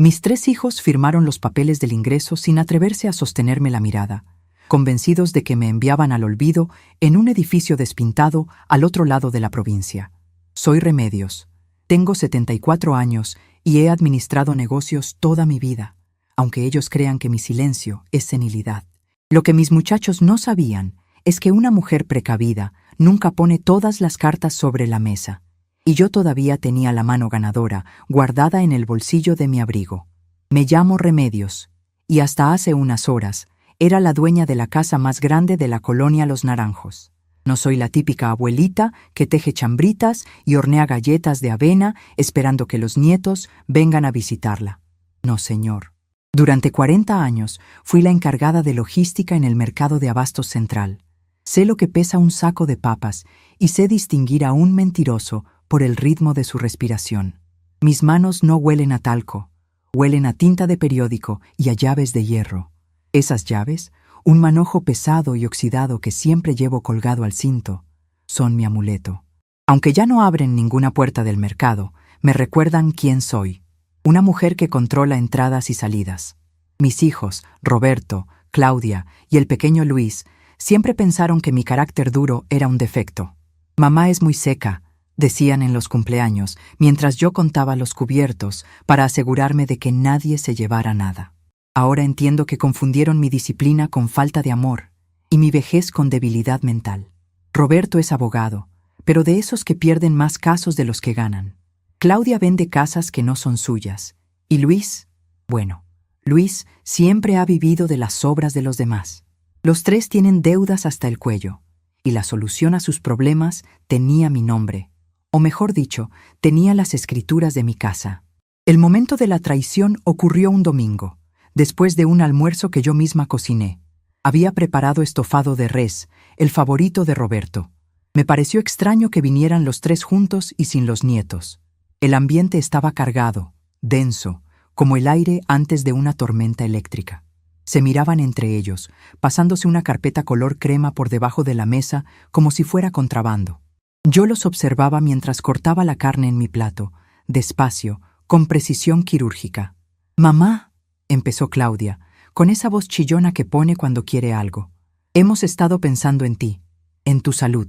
Mis 3 hijos firmaron los papeles del ingreso sin atreverse a sostenerme la mirada, convencidos de que me enviaban al olvido en un edificio despintado al otro lado de la provincia. Soy Remedios. Tengo 74 años y he administrado negocios toda mi vida, aunque ellos crean que mi silencio es senilidad. Lo que mis muchachos no sabían es que una mujer precavida nunca pone todas las cartas sobre la mesa, y yo todavía tenía la mano ganadora guardada en el bolsillo de mi abrigo. Me llamo Remedios, y hasta hace unas horas era la dueña de la casa más grande de la colonia Los Naranjos. No soy la típica abuelita que teje chambritas y hornea galletas de avena esperando que los nietos vengan a visitarla. No, señor. Durante 40 años fui la encargada de logística en el mercado de abastos central. Sé lo que pesa un saco de papas y sé distinguir a un mentiroso por el ritmo de su respiración. Mis manos no huelen a talco, huelen a tinta de periódico y a llaves de hierro. Esas llaves, un manojo pesado y oxidado que siempre llevo colgado al cinto, son mi amuleto. Aunque ya no abren ninguna puerta del mercado, me recuerdan quién soy. Una mujer que controla entradas y salidas. Mis hijos, Roberto, Claudia y el pequeño Luis, siempre pensaron que mi carácter duro era un defecto. Mamá es muy seca, decían en los cumpleaños, mientras yo contaba los cubiertos para asegurarme de que nadie se llevara nada. Ahora entiendo que confundieron mi disciplina con falta de amor y mi vejez con debilidad mental. Roberto es abogado, pero de esos que pierden más casos de los que ganan. Claudia vende casas que no son suyas. Y Luis, bueno, Luis siempre ha vivido de las obras de los demás. Los 3 tienen deudas hasta el cuello, y la solución a sus problemas tenía mi nombre, o mejor dicho, tenía las escrituras de mi casa. El momento de la traición ocurrió un domingo, después de un almuerzo que yo misma cociné. Había preparado estofado de res, el favorito de Roberto. Me pareció extraño que vinieran los 3 juntos y sin los nietos. El ambiente estaba cargado, denso, como el aire antes de una tormenta eléctrica. Se miraban entre ellos, pasándose una carpeta color crema por debajo de la mesa como si fuera contrabando. Yo los observaba mientras cortaba la carne en mi plato, despacio, con precisión quirúrgica. «Mamá», empezó Claudia, con esa voz chillona que pone cuando quiere algo. «Hemos estado pensando en ti, en tu salud».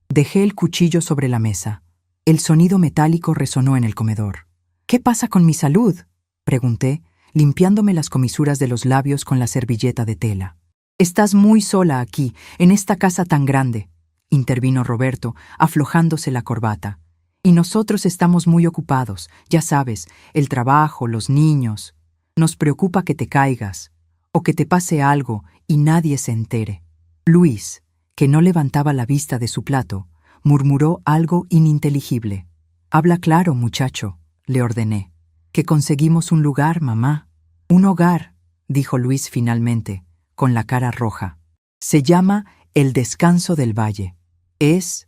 Dejé el cuchillo sobre la mesa. El sonido metálico resonó en el comedor. «¿Qué pasa con mi salud?», pregunté, limpiándome las comisuras de los labios con la servilleta de tela. «Estás muy sola aquí, en esta casa tan grande», intervino Roberto, aflojándose la corbata. «Y nosotros estamos muy ocupados, ya sabes, el trabajo, los niños. Nos preocupa que te caigas, o que te pase algo y nadie se entere». Luis, que no levantaba la vista de su plato, murmuró algo ininteligible. «Habla claro, muchacho», le ordené. «Que conseguimos un lugar, mamá». «Un hogar», dijo Luis finalmente, con la cara roja. «Se llama El Descanso del Valle. Es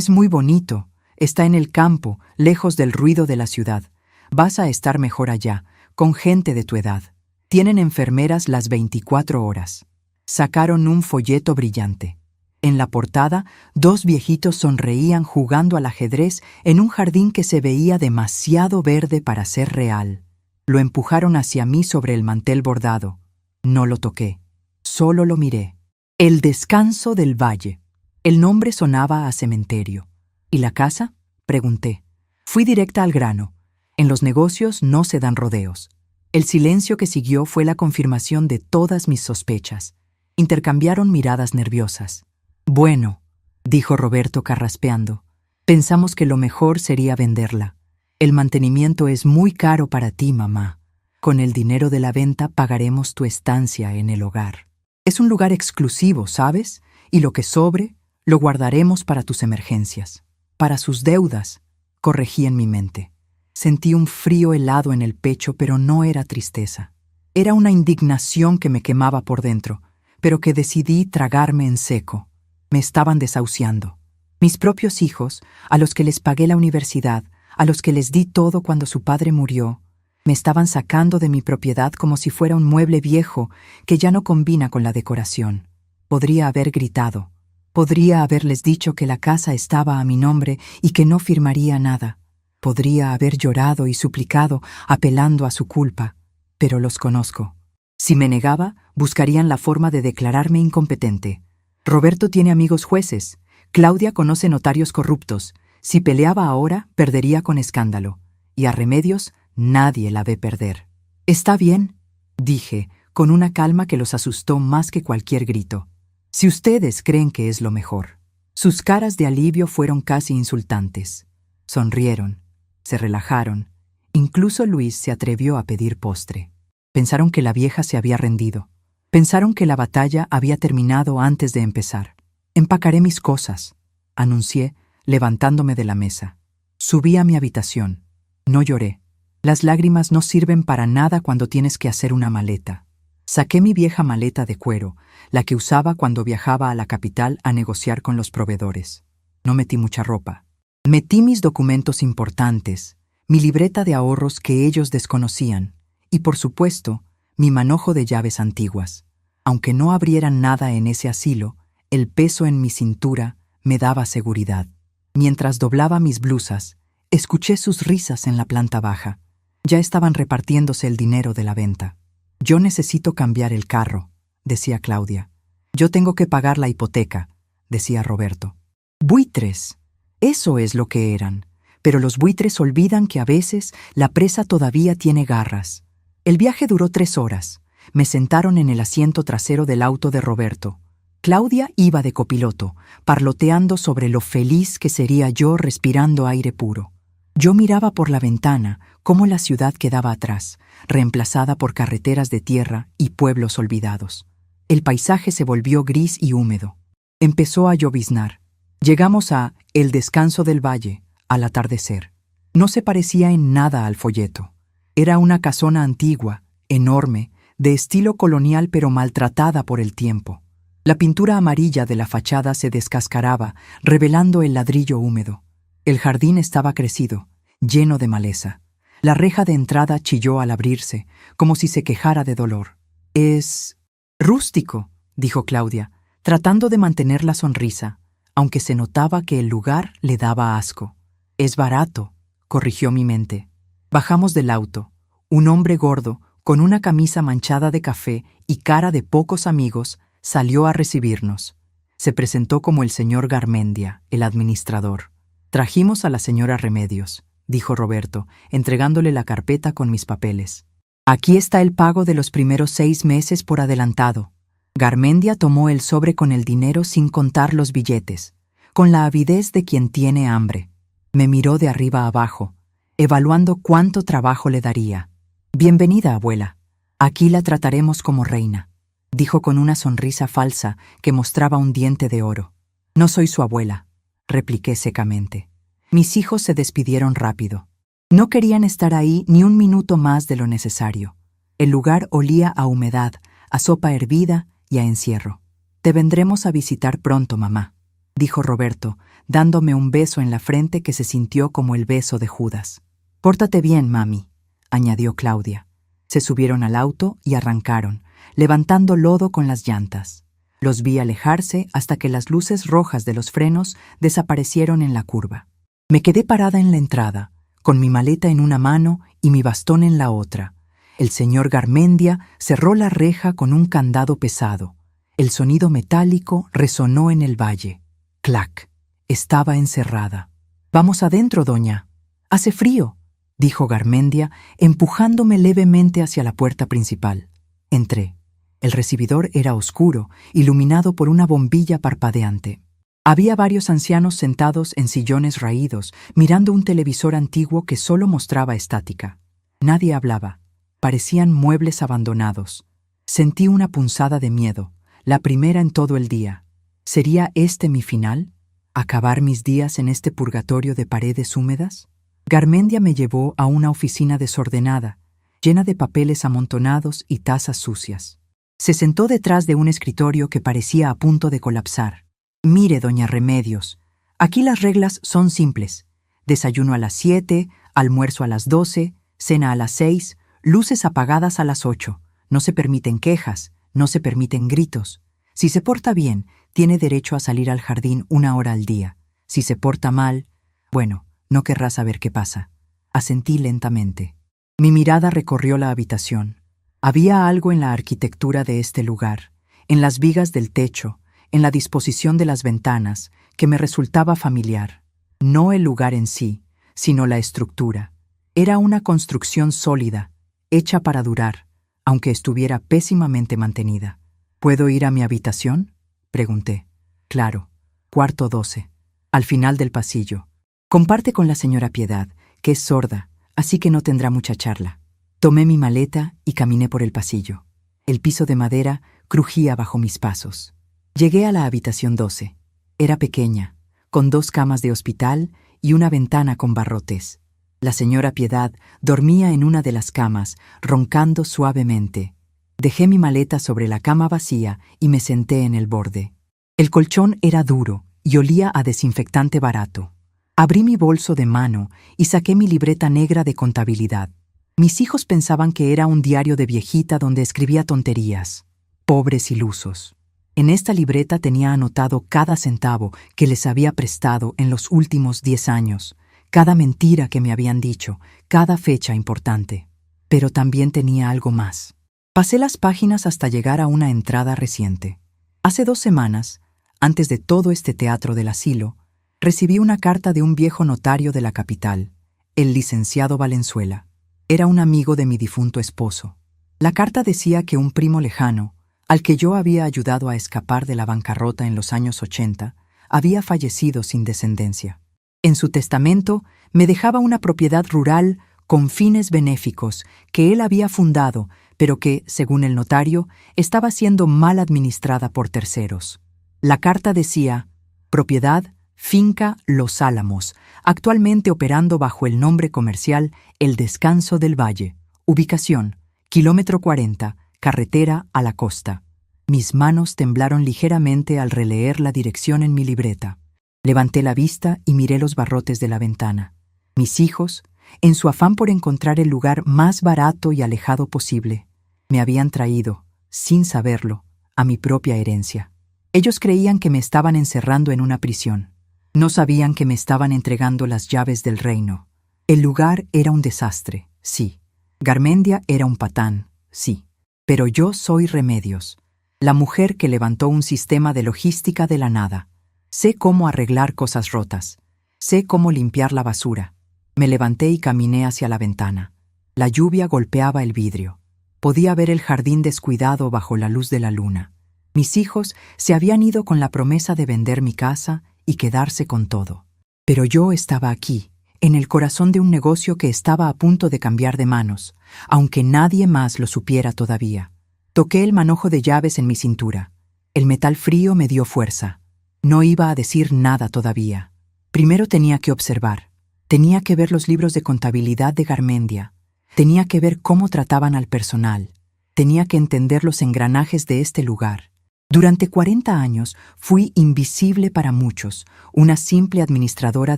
muy bonito. Está en el campo, lejos del ruido de la ciudad. Vas a estar mejor allá, con gente de tu edad. Tienen enfermeras las 24 horas». Sacaron un folleto brillante. En la portada, 2 viejitos sonreían jugando al ajedrez en un jardín que se veía demasiado verde para ser real. Lo empujaron hacia mí sobre el mantel bordado. No lo toqué, solo lo miré. El Descanso del Valle. El nombre sonaba a cementerio. ¿Y la casa?, pregunté. Fui directa al grano. En los negocios no se dan rodeos. El silencio que siguió fue la confirmación de todas mis sospechas. Intercambiaron miradas nerviosas. «Bueno», dijo Roberto carraspeando, «pensamos que lo mejor sería venderla. El mantenimiento es muy caro para ti, mamá. Con el dinero de la venta pagaremos tu estancia en el hogar. Es un lugar exclusivo, ¿sabes? Y lo que sobre, lo guardaremos para tus emergencias». «Para sus deudas», corregí en mi mente. Sentí un frío helado en el pecho, pero no era tristeza. Era una indignación que me quemaba por dentro, pero que decidí tragarme en seco. Me estaban desahuciando. Mis propios hijos, a los que les pagué la universidad, a los que les di todo cuando su padre murió, me estaban sacando de mi propiedad como si fuera un mueble viejo que ya no combina con la decoración. Podría haber gritado. Podría haberles dicho que la casa estaba a mi nombre y que no firmaría nada. Podría haber llorado y suplicado, apelando a su culpa. Pero los conozco. Si me negaba, buscarían la forma de declararme incompetente. Roberto tiene amigos jueces. Claudia conoce notarios corruptos. Si peleaba ahora, perdería con escándalo. Y a Remedios, nadie la ve perder. «Está bien», dije, con una calma que los asustó más que cualquier grito. «Si ustedes creen que es lo mejor». Sus caras de alivio fueron casi insultantes. Sonrieron, se relajaron. Incluso Luis se atrevió a pedir postre. Pensaron que la vieja se había rendido. Pensaron que la batalla había terminado antes de empezar. «Empacaré mis cosas», anuncié, levantándome de la mesa. Subí a mi habitación. No lloré. Las lágrimas no sirven para nada cuando tienes que hacer una maleta. Saqué mi vieja maleta de cuero, la que usaba cuando viajaba a la capital a negociar con los proveedores. No metí mucha ropa. Metí mis documentos importantes, mi libreta de ahorros que ellos desconocían, y por supuesto, mi manojo de llaves antiguas. Aunque no abrieran nada en ese asilo, el peso en mi cintura me daba seguridad. Mientras doblaba mis blusas, escuché sus risas en la planta baja. Ya estaban repartiéndose el dinero de la venta. «Yo necesito cambiar el carro», decía Claudia. «Yo tengo que pagar la hipoteca», decía Roberto. Buitres. Eso es lo que eran. Pero los buitres olvidan que a veces la presa todavía tiene garras. El viaje duró 3 horas. Me sentaron en el asiento trasero del auto de Roberto. Claudia iba de copiloto, parloteando sobre lo feliz que sería yo respirando aire puro. Yo miraba por la ventana cómo la ciudad quedaba atrás, reemplazada por carreteras de tierra y pueblos olvidados. El paisaje se volvió gris y húmedo. Empezó a lloviznar. Llegamos a El Descanso del Valle, al atardecer. No se parecía en nada al folleto. Era una casona antigua, enorme, de estilo colonial pero maltratada por el tiempo. La pintura amarilla de la fachada se descascaraba, revelando el ladrillo húmedo. El jardín estaba crecido, lleno de maleza. La reja de entrada chilló al abrirse, como si se quejara de dolor. «Es rústico», dijo Claudia, tratando de mantener la sonrisa, aunque se notaba que el lugar le daba asco. «Es barato», corrigió mi mente. Bajamos del auto. Un hombre gordo, con una camisa manchada de café y cara de pocos amigos, salió a recibirnos. Se presentó como el señor Garmendia, el administrador. «Trajimos a la señora Remedios», dijo Roberto, entregándole la carpeta con mis papeles. «Aquí está el pago de los primeros 6 meses por adelantado». Garmendia tomó el sobre con el dinero sin contar los billetes, con la avidez de quien tiene hambre. Me miró de arriba abajo, evaluando cuánto trabajo le daría. «Bienvenida, abuela. Aquí la trataremos como reina», dijo con una sonrisa falsa que mostraba un diente de oro. «No soy su abuela», repliqué secamente. Mis hijos se despidieron rápido. No querían estar ahí ni un minuto más de lo necesario. El lugar olía a humedad, a sopa hervida y a encierro. «Te vendremos a visitar pronto, mamá», dijo Roberto, dándome un beso en la frente que se sintió como el beso de Judas. «Pórtate bien, mami», añadió Claudia. Se subieron al auto y arrancaron, levantando lodo con las llantas. Los vi alejarse hasta que las luces rojas de los frenos desaparecieron en la curva. Me quedé parada en la entrada, con mi maleta en una mano y mi bastón en la otra. El señor Garmendia cerró la reja con un candado pesado. El sonido metálico resonó en el valle. Clac. Estaba encerrada. «Vamos adentro, doña. Hace frío», dijo Garmendia, empujándome levemente hacia la puerta principal. Entré. El recibidor era oscuro, iluminado por una bombilla parpadeante. Había varios ancianos sentados en sillones raídos, mirando un televisor antiguo que solo mostraba estática. Nadie hablaba. Parecían muebles abandonados. Sentí una punzada de miedo, la primera en todo el día. ¿Sería este mi final? ¿Acabar mis días en este purgatorio de paredes húmedas? Garmendia me llevó a una oficina desordenada, llena de papeles amontonados y tazas sucias. Se sentó detrás de un escritorio que parecía a punto de colapsar. «Mire, doña Remedios, aquí las reglas son simples. Desayuno a las 7, almuerzo a las 12, cena a las 6, luces apagadas a las 8. No se permiten quejas, no se permiten gritos. Si se porta bien, tiene derecho a salir al jardín 1 hora al día. Si se porta mal, bueno, no querrá saber qué pasa». Asentí lentamente. Mi mirada recorrió la habitación. Había algo en la arquitectura de este lugar, en las vigas del techo, en la disposición de las ventanas, que me resultaba familiar. No el lugar en sí, sino la estructura. Era una construcción sólida, hecha para durar, aunque estuviera pésimamente mantenida. ¿Puedo ir a mi habitación?, pregunté. Claro, cuarto 12, al final del pasillo. Comparte con la señora Piedad, que es sorda, así que no tendrá mucha charla. Tomé mi maleta y caminé por el pasillo. El piso de madera crujía bajo mis pasos. Llegué a la habitación 12. Era pequeña, con 2 camas de hospital y una ventana con barrotes. La señora Piedad dormía en una de las camas, roncando suavemente. Dejé mi maleta sobre la cama vacía y me senté en el borde. El colchón era duro y olía a desinfectante barato. Abrí mi bolso de mano y saqué mi libreta negra de contabilidad. Mis hijos pensaban que era un diario de viejita donde escribía tonterías. Pobres ilusos. En esta libreta tenía anotado cada centavo que les había prestado en los últimos 10 años, cada mentira que me habían dicho, cada fecha importante. Pero también tenía algo más. Pasé las páginas hasta llegar a una entrada reciente. Hace 2 semanas, antes de todo este teatro del asilo, recibí una carta de un viejo notario de la capital, el licenciado Valenzuela. Era un amigo de mi difunto esposo. La carta decía que un primo lejano, al que yo había ayudado a escapar de la bancarrota en los años 80, había fallecido sin descendencia. En su testamento me dejaba una propiedad rural con fines benéficos que él había fundado, pero que, según el notario, estaba siendo mal administrada por terceros. La carta decía: propiedad, finca Los Álamos, actualmente operando bajo el nombre comercial El Descanso del Valle. Ubicación: kilómetro 40, carretera a la costa. Mis manos temblaron ligeramente al releer la dirección en mi libreta. Levanté la vista y miré los barrotes de la ventana. Mis hijos, en su afán por encontrar el lugar más barato y alejado posible, me habían traído, sin saberlo, a mi propia herencia. Ellos creían que me estaban encerrando en una prisión. No sabían que me estaban entregando las llaves del reino. El lugar era un desastre, sí. Garmendia era un patán, sí. Pero yo soy Remedios, la mujer que levantó un sistema de logística de la nada. Sé cómo arreglar cosas rotas. Sé cómo limpiar la basura. Me levanté y caminé hacia la ventana. La lluvia golpeaba el vidrio. Podía ver el jardín descuidado bajo la luz de la luna. Mis hijos se habían ido con la promesa de vender mi casa y quedarse con todo. Pero yo estaba aquí, en el corazón de un negocio que estaba a punto de cambiar de manos, aunque nadie más lo supiera todavía. Toqué el manojo de llaves en mi cintura. El metal frío me dio fuerza. No iba a decir nada todavía. Primero tenía que observar. Tenía que ver los libros de contabilidad de Garmendia. Tenía que ver cómo trataban al personal. Tenía que entender los engranajes de este lugar. Durante 40 años fui invisible para muchos, una simple administradora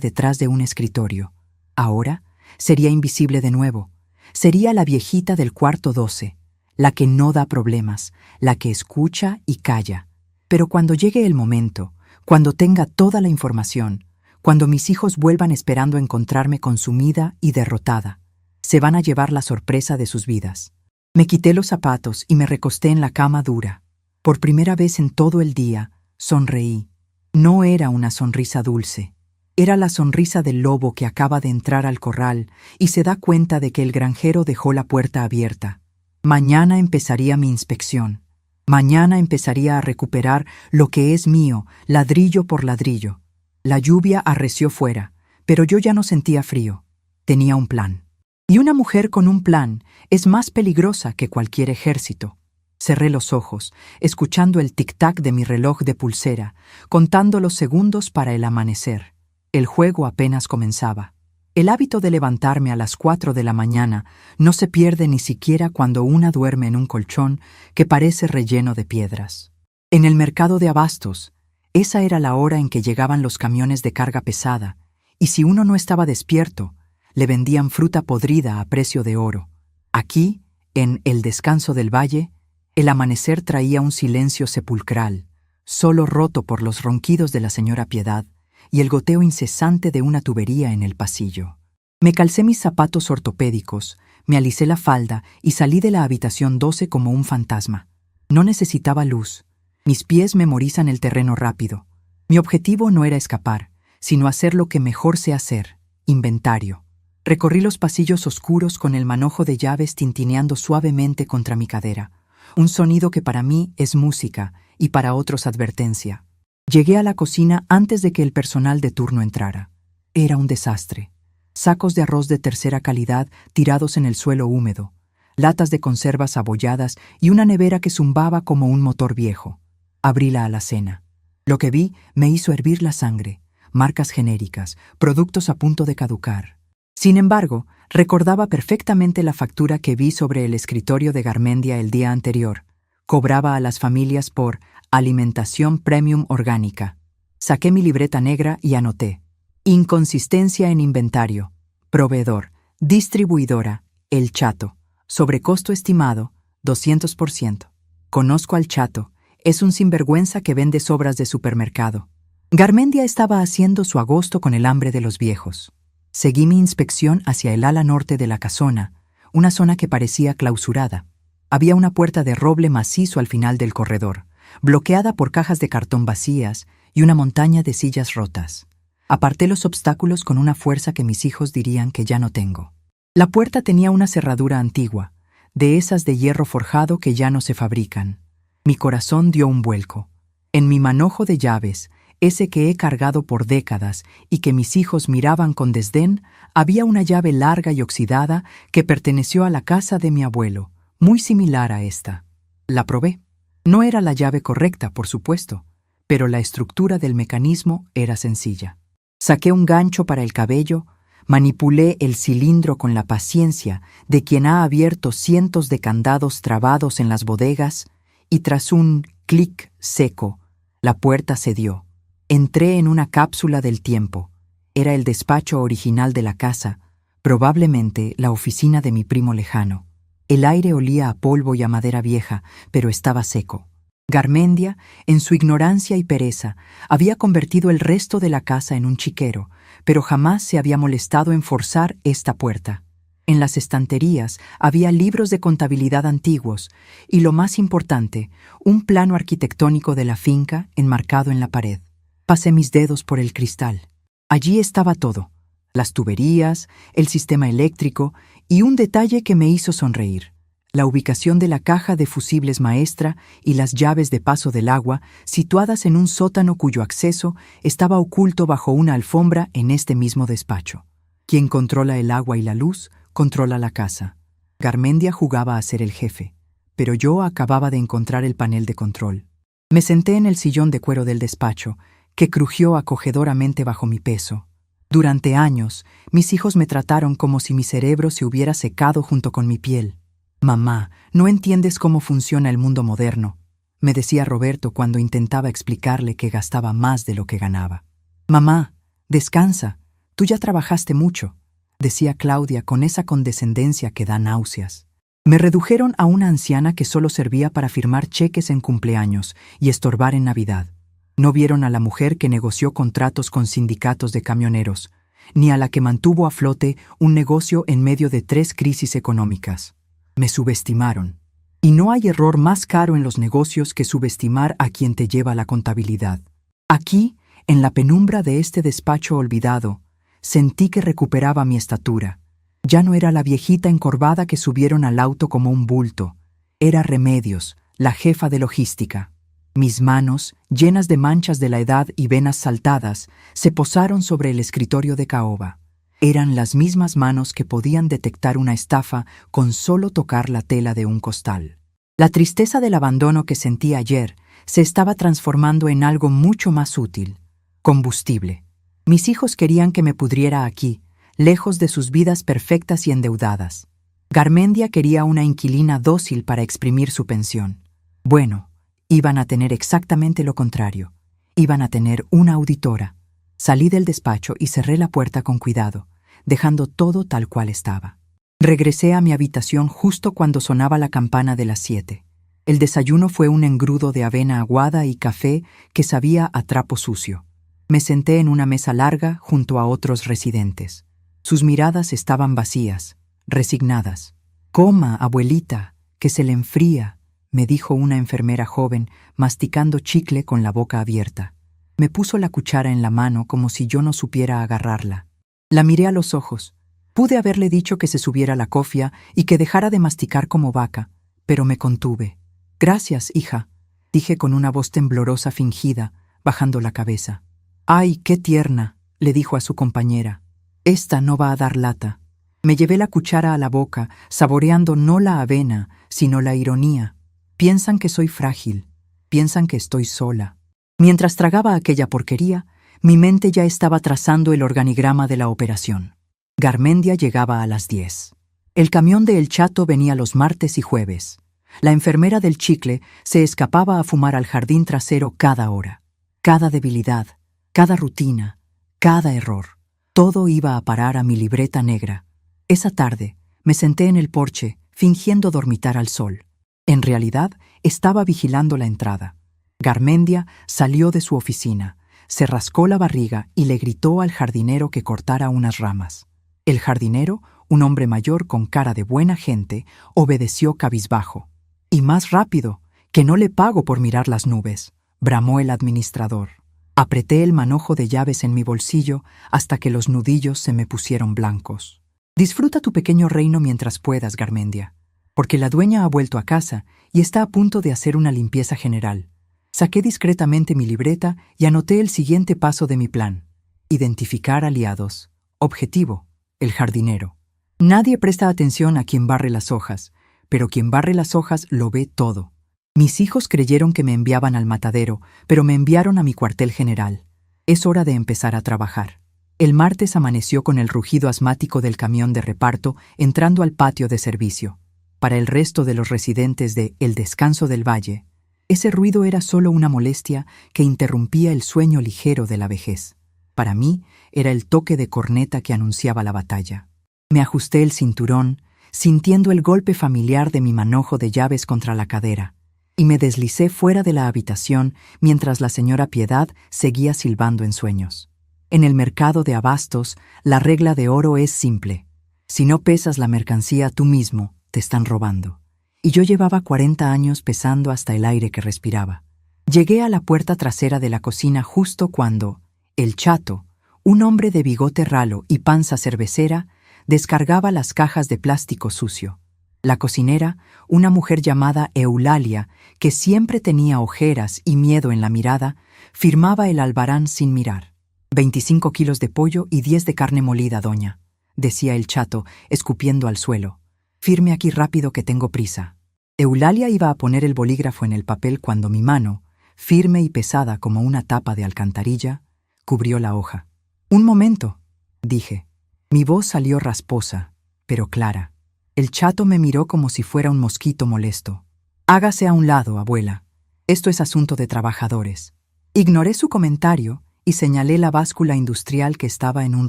detrás de un escritorio. Ahora sería invisible de nuevo. Sería la viejita del cuarto 12, la que no da problemas, la que escucha y calla. Pero cuando llegue el momento, cuando tenga toda la información, cuando mis hijos vuelvan esperando encontrarme consumida y derrotada, se van a llevar la sorpresa de sus vidas. Me quité los zapatos y me recosté en la cama dura. Por primera vez en todo el día, sonreí. No era una sonrisa dulce. Era la sonrisa del lobo que acaba de entrar al corral y se da cuenta de que el granjero dejó la puerta abierta. Mañana empezaría mi inspección. Mañana empezaría a recuperar lo que es mío, ladrillo por ladrillo. La lluvia arreció fuera, pero yo ya no sentía frío. Tenía un plan. Y una mujer con un plan es más peligrosa que cualquier ejército. Cerré los ojos, escuchando el tic-tac de mi reloj de pulsera, contando los segundos para el amanecer. El juego apenas comenzaba. El hábito de levantarme a las 4 de la mañana no se pierde ni siquiera cuando una duerme en un colchón que parece relleno de piedras. En el mercado de abastos, esa era la hora en que llegaban los camiones de carga pesada, y si uno no estaba despierto, le vendían fruta podrida a precio de oro. Aquí, en El Descanso del Valle, el amanecer traía un silencio sepulcral, solo roto por los ronquidos de la señora Piedad y el goteo incesante de una tubería en el pasillo. Me calcé mis zapatos ortopédicos, Me alisé la falda y salí de la habitación 12 como un fantasma. No necesitaba luz. Mis pies memorizan el terreno rápido. Mi objetivo no era escapar, sino hacer lo que mejor sé hacer: inventario. Recorrí los pasillos oscuros con el manojo de llaves tintineando suavemente contra mi cadera, un sonido que para mí es música y para otros advertencia. Llegué a la cocina antes de que el personal de turno entrara. Era un desastre. Sacos de arroz de tercera calidad tirados en el suelo húmedo, latas de conservas abolladas y una nevera que zumbaba como un motor viejo. Abrí la alacena. Lo que vi me hizo hervir la sangre: marcas genéricas, productos a punto de caducar. Sin embargo, recordaba perfectamente la factura que vi sobre el escritorio de Garmendia el día anterior. Cobraba a las familias por alimentación premium orgánica. Saqué mi libreta negra y anoté: inconsistencia en inventario. Proveedor, distribuidora, El Chato. Sobrecosto estimado, 200%. Conozco al Chato. Es un sinvergüenza que vende sobras de supermercado. Garmendia estaba haciendo su agosto con el hambre de los viejos. Seguí mi inspección hacia el ala norte de la casona, una zona que parecía clausurada. Había una puerta de roble macizo al final del corredor, bloqueada por cajas de cartón vacías y una montaña de sillas rotas. Aparté los obstáculos con una fuerza que mis hijos dirían que ya no tengo. La puerta tenía una cerradura antigua, de esas de hierro forjado que ya no se fabrican. Mi corazón dio un vuelco. En mi manojo de llaves, ese que he cargado por décadas y que mis hijos miraban con desdén, había una llave larga y oxidada que perteneció a la casa de mi abuelo, muy similar a esta. La probé. No era la llave correcta, por supuesto, pero la estructura del mecanismo era sencilla. Saqué un gancho para el cabello, manipulé el cilindro con la paciencia de quien ha abierto cientos de candados trabados en las bodegas, y tras un clic seco, la puerta cedió. Entré en una cápsula del tiempo. Era el despacho original de la casa, probablemente la oficina de mi primo lejano. El aire olía a polvo y a madera vieja, pero estaba seco. Garmendia, en su ignorancia y pereza, había convertido el resto de la casa en un chiquero, pero jamás se había molestado en forzar esta puerta. En las estanterías había libros de contabilidad antiguos y, lo más importante, un plano arquitectónico de la finca enmarcado en la pared. Pasé mis dedos por el cristal. Allí estaba todo: las tuberías, el sistema eléctrico y un detalle que me hizo sonreír: la ubicación de la caja de fusibles maestra y las llaves de paso del agua, situadas en un sótano cuyo acceso estaba oculto bajo una alfombra en este mismo despacho. Quien controla el agua y la luz, controla la casa. Garmendia jugaba a ser el jefe, pero yo acababa de encontrar el panel de control. Me senté en el sillón de cuero del despacho, que crujió acogedoramente bajo mi peso. Durante años, mis hijos me trataron como si mi cerebro se hubiera secado junto con mi piel. «Mamá, no entiendes cómo funciona el mundo moderno», me decía Roberto cuando intentaba explicarle que gastaba más de lo que ganaba. «Mamá, descansa, tú ya trabajaste mucho», decía Claudia con esa condescendencia que da náuseas. Me redujeron a una anciana que solo servía para firmar cheques en cumpleaños y estorbar en Navidad. No vieron a la mujer que negoció contratos con sindicatos de camioneros, ni a la que mantuvo a flote un negocio en medio de 3 crisis económicas. Me subestimaron. Y no hay error más caro en los negocios que subestimar a quien te lleva la contabilidad. Aquí, en la penumbra de este despacho olvidado, sentí que recuperaba mi estatura. Ya no era la viejita encorvada que subieron al auto como un bulto. Era Remedios, la jefa de logística. Mis manos, llenas de manchas de la edad y venas saltadas, se posaron sobre el escritorio de caoba. Eran las mismas manos que podían detectar una estafa con solo tocar la tela de un costal. La tristeza del abandono que sentí ayer se estaba transformando en algo mucho más útil: combustible. Mis hijos querían que me pudriera aquí, lejos de sus vidas perfectas y endeudadas. Garmendia quería una inquilina dócil para exprimir su pensión. Bueno, iban a tener exactamente lo contrario. Iban a tener una auditora. Salí del despacho y cerré la puerta con cuidado, dejando todo tal cual estaba. Regresé a mi habitación justo cuando sonaba la campana de las 7. El desayuno fue un engrudo de avena aguada y café que sabía a trapo sucio. Me senté en una mesa larga junto a otros residentes. Sus miradas estaban vacías. resignadas. «Coma, abuelita, que se le enfría», me dijo una enfermera joven, masticando chicle con la boca abierta. Me puso la cuchara en la mano como si yo no supiera agarrarla. La miré a los ojos. Pude haberle dicho que se subiera a la cofia y que dejara de masticar como vaca, pero me contuve. «Gracias, hija», dije con una voz temblorosa fingida, bajando la cabeza. «Ay, qué tierna», le dijo a su compañera. «Esta no va a dar lata». Me llevé la cuchara a la boca, saboreando no la avena, sino la ironía. Piensan que soy frágil, piensan que estoy sola. Mientras tragaba aquella porquería, mi mente ya estaba trazando el organigrama de la operación. Garmendia llegaba a las 10. El camión de El Chato venía los martes y jueves. La enfermera del chicle se escapaba a fumar al jardín trasero cada hora. Cada debilidad, cada rutina, cada error, todo iba a parar a mi libreta negra. Esa tarde me senté en el porche, fingiendo dormitar al sol. En realidad, estaba vigilando la entrada. Garmendia salió de su oficina, se rascó la barriga y le gritó al jardinero que cortara unas ramas. El jardinero, un hombre mayor con cara de buena gente, obedeció cabizbajo. «Y más rápido, que no le pago por mirar las nubes», bramó el administrador. Apreté el manojo de llaves en mi bolsillo hasta que los nudillos se me pusieron blancos. «Disfruta tu pequeño reino mientras puedas, Garmendia, porque la dueña ha vuelto a casa y está a punto de hacer una limpieza general». Saqué discretamente mi libreta y anoté el siguiente paso de mi plan: identificar aliados. Objetivo: el jardinero. Nadie presta atención a quien barre las hojas, pero quien barre las hojas lo ve todo. Mis hijos creyeron que me enviaban al matadero, pero me enviaron a mi cuartel general. Es hora de empezar a trabajar. El martes amaneció con el rugido asmático del camión de reparto entrando al patio de servicio. Para el resto de los residentes de El Descanso del Valle, ese ruido era solo una molestia que interrumpía el sueño ligero de la vejez. Para mí, era el toque de corneta que anunciaba la batalla. Me ajusté el cinturón, sintiendo el golpe familiar de mi manojo de llaves contra la cadera, y me deslicé fuera de la habitación mientras la señora Piedad seguía silbando en sueños. En el mercado de abastos, la regla de oro es simple. Si no pesas la mercancía tú mismo, te están robando. Y yo llevaba 40 años pesando hasta el aire que respiraba. Llegué a la puerta trasera de la cocina justo cuando El Chato, un hombre de bigote ralo y panza cervecera, descargaba las cajas de plástico sucio. La cocinera, una mujer llamada Eulalia, que siempre tenía ojeras y miedo en la mirada, firmaba el albarán sin mirar. 25 kilos de pollo y 10 de carne molida, doña, decía El Chato, escupiendo al suelo. Firme aquí rápido que tengo prisa. Eulalia iba a poner el bolígrafo en el papel cuando mi mano, firme y pesada como una tapa de alcantarilla, cubrió la hoja. «Un momento», dije. Mi voz salió rasposa, pero clara. El Chato me miró como si fuera un mosquito molesto. «Hágase a un lado, abuela. Esto es asunto de trabajadores». Ignoré su comentario y señalé la báscula industrial que estaba en un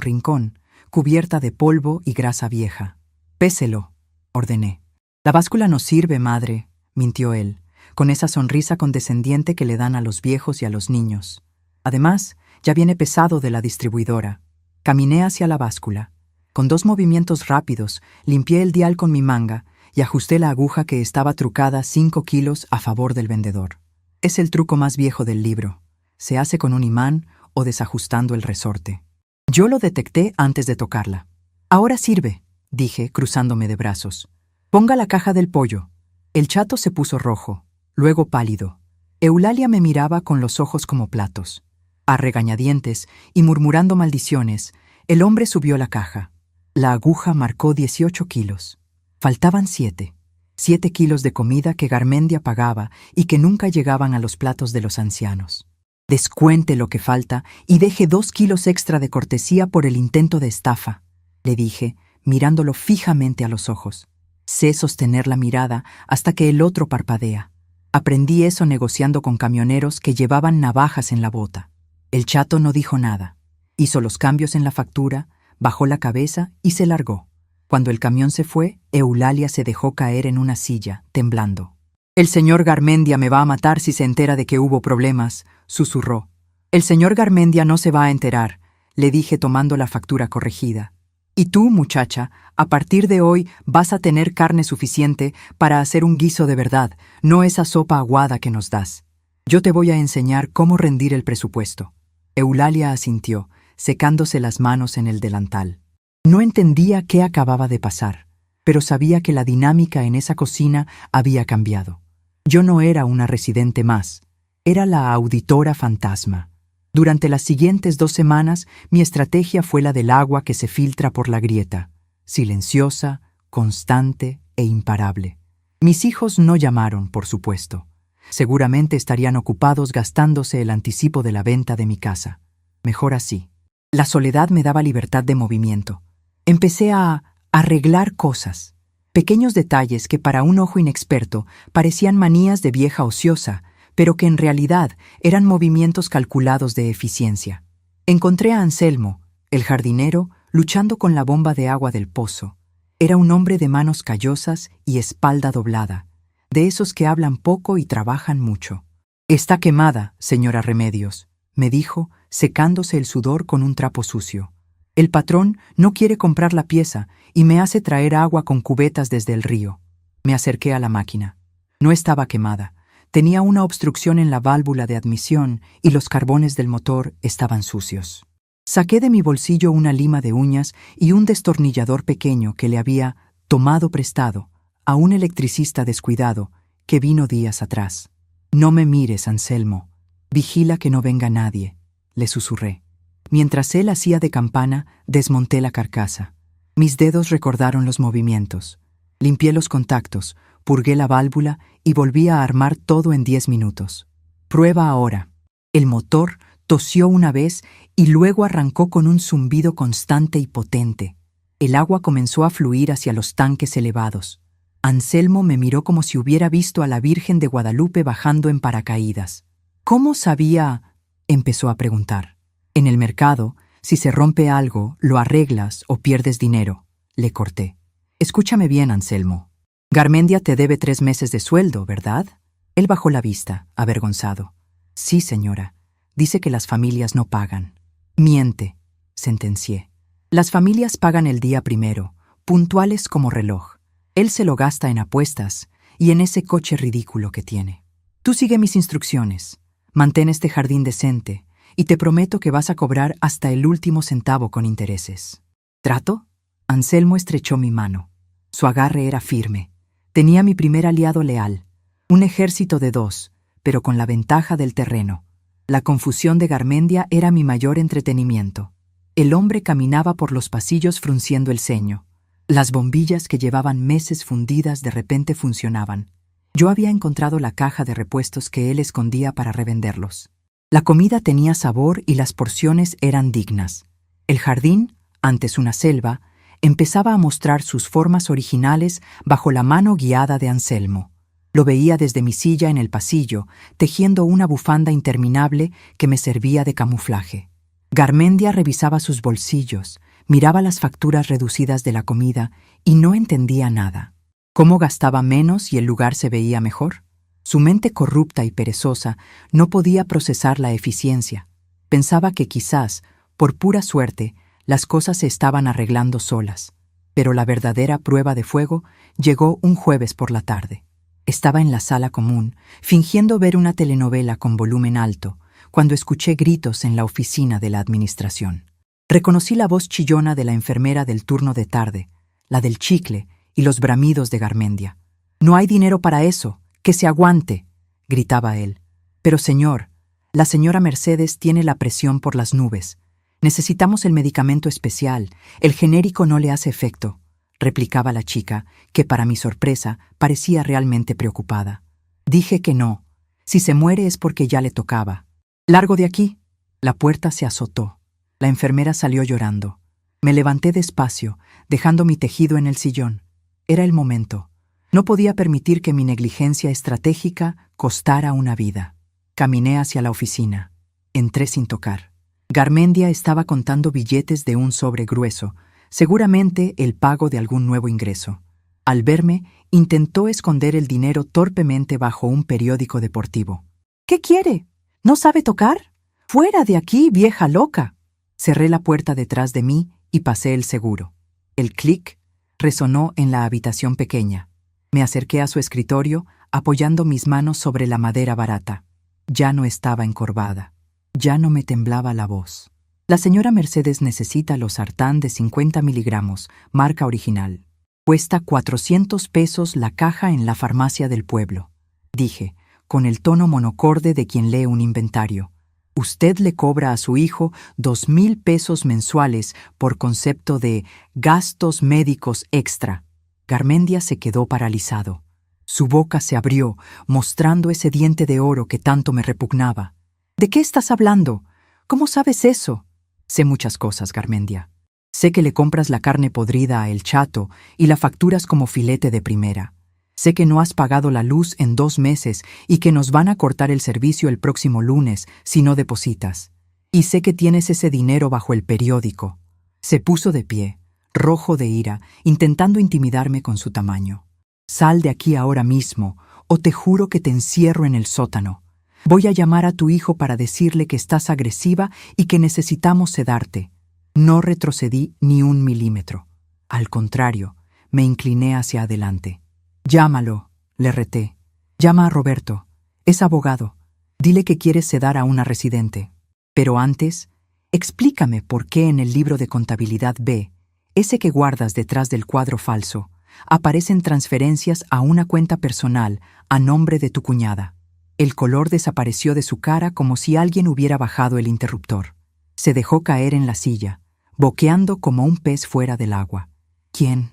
rincón, cubierta de polvo y grasa vieja. «Péselo», ordené. «La báscula no sirve, madre», mintió él, con esa sonrisa condescendiente que le dan a los viejos y a los niños. Además, ya viene pesado de la distribuidora. Caminé hacia la báscula. Con 2 movimientos rápidos, limpié el dial con mi manga y ajusté la aguja que estaba trucada 5 kilos a favor del vendedor. Es el truco más viejo del libro. Se hace con un imán o desajustando el resorte. Yo lo detecté antes de tocarla. «Ahora sirve», dije, cruzándome de brazos. «Ponga la caja del pollo». El Chato se puso rojo, luego pálido. Eulalia me miraba con los ojos como platos. A regañadientes y murmurando maldiciones, el hombre subió la caja. La aguja marcó 18 kilos. Faltaban 7. 7 kilos de comida que Garmendia pagaba y que nunca llegaban a los platos de los ancianos. «Descuente lo que falta y deje 2 kilos extra de cortesía por el intento de estafa», le dije, mirándolo fijamente a los ojos. Sé sostener la mirada hasta que el otro parpadea. Aprendí eso negociando con camioneros que llevaban navajas en la bota. El Chato no dijo nada. Hizo los cambios en la factura, bajó la cabeza y se largó. Cuando el camión se fue, Eulalia se dejó caer en una silla, temblando. «El señor Garmendia me va a matar si se entera de que hubo problemas», susurró. «El señor Garmendia no se va a enterar», le dije tomando la factura corregida. Y tú, muchacha, a partir de hoy vas a tener carne suficiente para hacer un guiso de verdad, no esa sopa aguada que nos das. Yo te voy a enseñar cómo rendir el presupuesto. Eulalia asintió, secándose las manos en el delantal. No entendía qué acababa de pasar, pero sabía que la dinámica en esa cocina había cambiado. Yo no era una residente más, era la auditora fantasma. Durante las siguientes 2 semanas, mi estrategia fue la del agua que se filtra por la grieta, silenciosa, constante e imparable. Mis hijos no llamaron, por supuesto. Seguramente estarían ocupados gastándose el anticipo de la venta de mi casa. Mejor así. La soledad me daba libertad de movimiento. Empecé a arreglar cosas, pequeños detalles que para un ojo inexperto parecían manías de vieja ociosa, pero que en realidad eran movimientos calculados de eficiencia. Encontré a Anselmo, el jardinero, luchando con la bomba de agua del pozo. Era un hombre de manos callosas y espalda doblada, de esos que hablan poco y trabajan mucho. «Está quemada, señora Remedios», me dijo, secándose el sudor con un trapo sucio. «El patrón no quiere comprar la pieza y me hace traer agua con cubetas desde el río». Me acerqué a la máquina. No estaba quemada. Tenía una obstrucción en la válvula de admisión y los carbones del motor estaban sucios. Saqué de mi bolsillo una lima de uñas y un destornillador pequeño que le había tomado prestado a un electricista descuidado que vino días atrás. «No me mires, Anselmo. Vigila que no venga nadie», le susurré. Mientras él hacía de campana, desmonté la carcasa. Mis dedos recordaron los movimientos. Limpié los contactos, purgué la válvula y volví a armar todo en 10 minutos. «Prueba ahora». El motor tosió una vez y luego arrancó con un zumbido constante y potente. El agua comenzó a fluir hacia los tanques elevados. Anselmo me miró como si hubiera visto a la Virgen de Guadalupe bajando en paracaídas. «¿Cómo sabía?», empezó a preguntar. «En el mercado, si se rompe algo, lo arreglas o pierdes dinero», le corté. «Escúchame bien, Anselmo. Garmendia te debe 3 meses de sueldo, ¿verdad?». Él bajó la vista, avergonzado. «Sí, señora. Dice que las familias no pagan». «Miente», sentencié. «Las familias pagan el día primero, puntuales como reloj. Él se lo gasta en apuestas y en ese coche ridículo que tiene. Tú sigue mis instrucciones. Mantén este jardín decente y te prometo que vas a cobrar hasta el último centavo con intereses». «¿Trato?». Anselmo estrechó mi mano. Su agarre era firme. Tenía mi primer aliado leal, un ejército de 2, pero con la ventaja del terreno. La confusión de Garmendia era mi mayor entretenimiento. El hombre caminaba por los pasillos frunciendo el ceño. Las bombillas que llevaban meses fundidas de repente funcionaban. Yo había encontrado la caja de repuestos que él escondía para revenderlos. La comida tenía sabor y las porciones eran dignas. El jardín, antes una selva, empezaba a mostrar sus formas originales bajo la mano guiada de Anselmo. Lo veía desde mi silla en el pasillo, tejiendo una bufanda interminable que me servía de camuflaje. Garmendia revisaba sus bolsillos, miraba las facturas reducidas de la comida y no entendía nada. ¿Cómo gastaba menos y el lugar se veía mejor? Su mente corrupta y perezosa no podía procesar la eficiencia. Pensaba que quizás, por pura suerte, las cosas se estaban arreglando solas. Pero la verdadera prueba de fuego llegó un jueves por la tarde. Estaba en la sala común, fingiendo ver una telenovela con volumen alto, cuando escuché gritos en la oficina de la administración. Reconocí la voz chillona de la enfermera del turno de tarde, la del chicle y los bramidos de Garmendia. «No hay dinero para eso, que se aguante», gritaba él. «Pero señor, la señora Mercedes tiene la presión por las nubes. Necesitamos el medicamento especial, el genérico no le hace efecto», replicaba la chica, que para mi sorpresa parecía realmente preocupada. Dije que no. Si se muere es porque ya le tocaba. «Largo de aquí». La puerta se azotó. La enfermera salió llorando. Me levanté despacio, dejando mi tejido en el sillón. Era el momento. No podía permitir que mi negligencia estratégica costara una vida. Caminé hacia la oficina. Entré sin tocar. Garmendia estaba contando billetes de un sobre grueso, seguramente el pago de algún nuevo ingreso. Al verme, intentó esconder el dinero torpemente bajo un periódico deportivo. «¿Qué quiere? ¿No sabe tocar? ¡Fuera de aquí, vieja loca!». Cerré la puerta detrás de mí y pasé el seguro. El clic resonó en la habitación pequeña. Me acerqué a su escritorio, apoyando mis manos sobre la madera barata. Ya no estaba encorvada. Ya no me temblaba la voz. La señora Mercedes necesita losartán de 50 miligramos, marca original. Cuesta 400 pesos la caja en la farmacia del pueblo, dije, con el tono monocorde de quien lee un inventario. Usted le cobra a su hijo 2,000 pesos mensuales por concepto de gastos médicos extra. Garmendia se quedó paralizado. Su boca se abrió, mostrando ese diente de oro que tanto me repugnaba. ¿De qué estás hablando? ¿Cómo sabes eso? Sé muchas cosas, Garmendia. Sé que le compras la carne podrida a El Chato y la facturas como filete de primera. Sé que no has pagado la luz en 2 meses y que nos van a cortar el servicio el próximo lunes si no depositas. Y sé que tienes ese dinero bajo el periódico. Se puso de pie, rojo de ira, intentando intimidarme con su tamaño. Sal de aquí ahora mismo, o te juro que te encierro en el sótano. Voy a llamar a tu hijo para decirle que estás agresiva y que necesitamos sedarte. No retrocedí ni 1 milímetro. Al contrario, me incliné hacia adelante. Llámalo, le reté. Llama a Roberto. Es abogado. Dile que quieres sedar a una residente. Pero antes, explícame por qué en el libro de contabilidad B, ese que guardas detrás del cuadro falso, aparecen transferencias a una cuenta personal a nombre de tu cuñada. El color desapareció de su cara como si alguien hubiera bajado el interruptor. Se dejó caer en la silla, boqueando como un pez fuera del agua. ¿Quién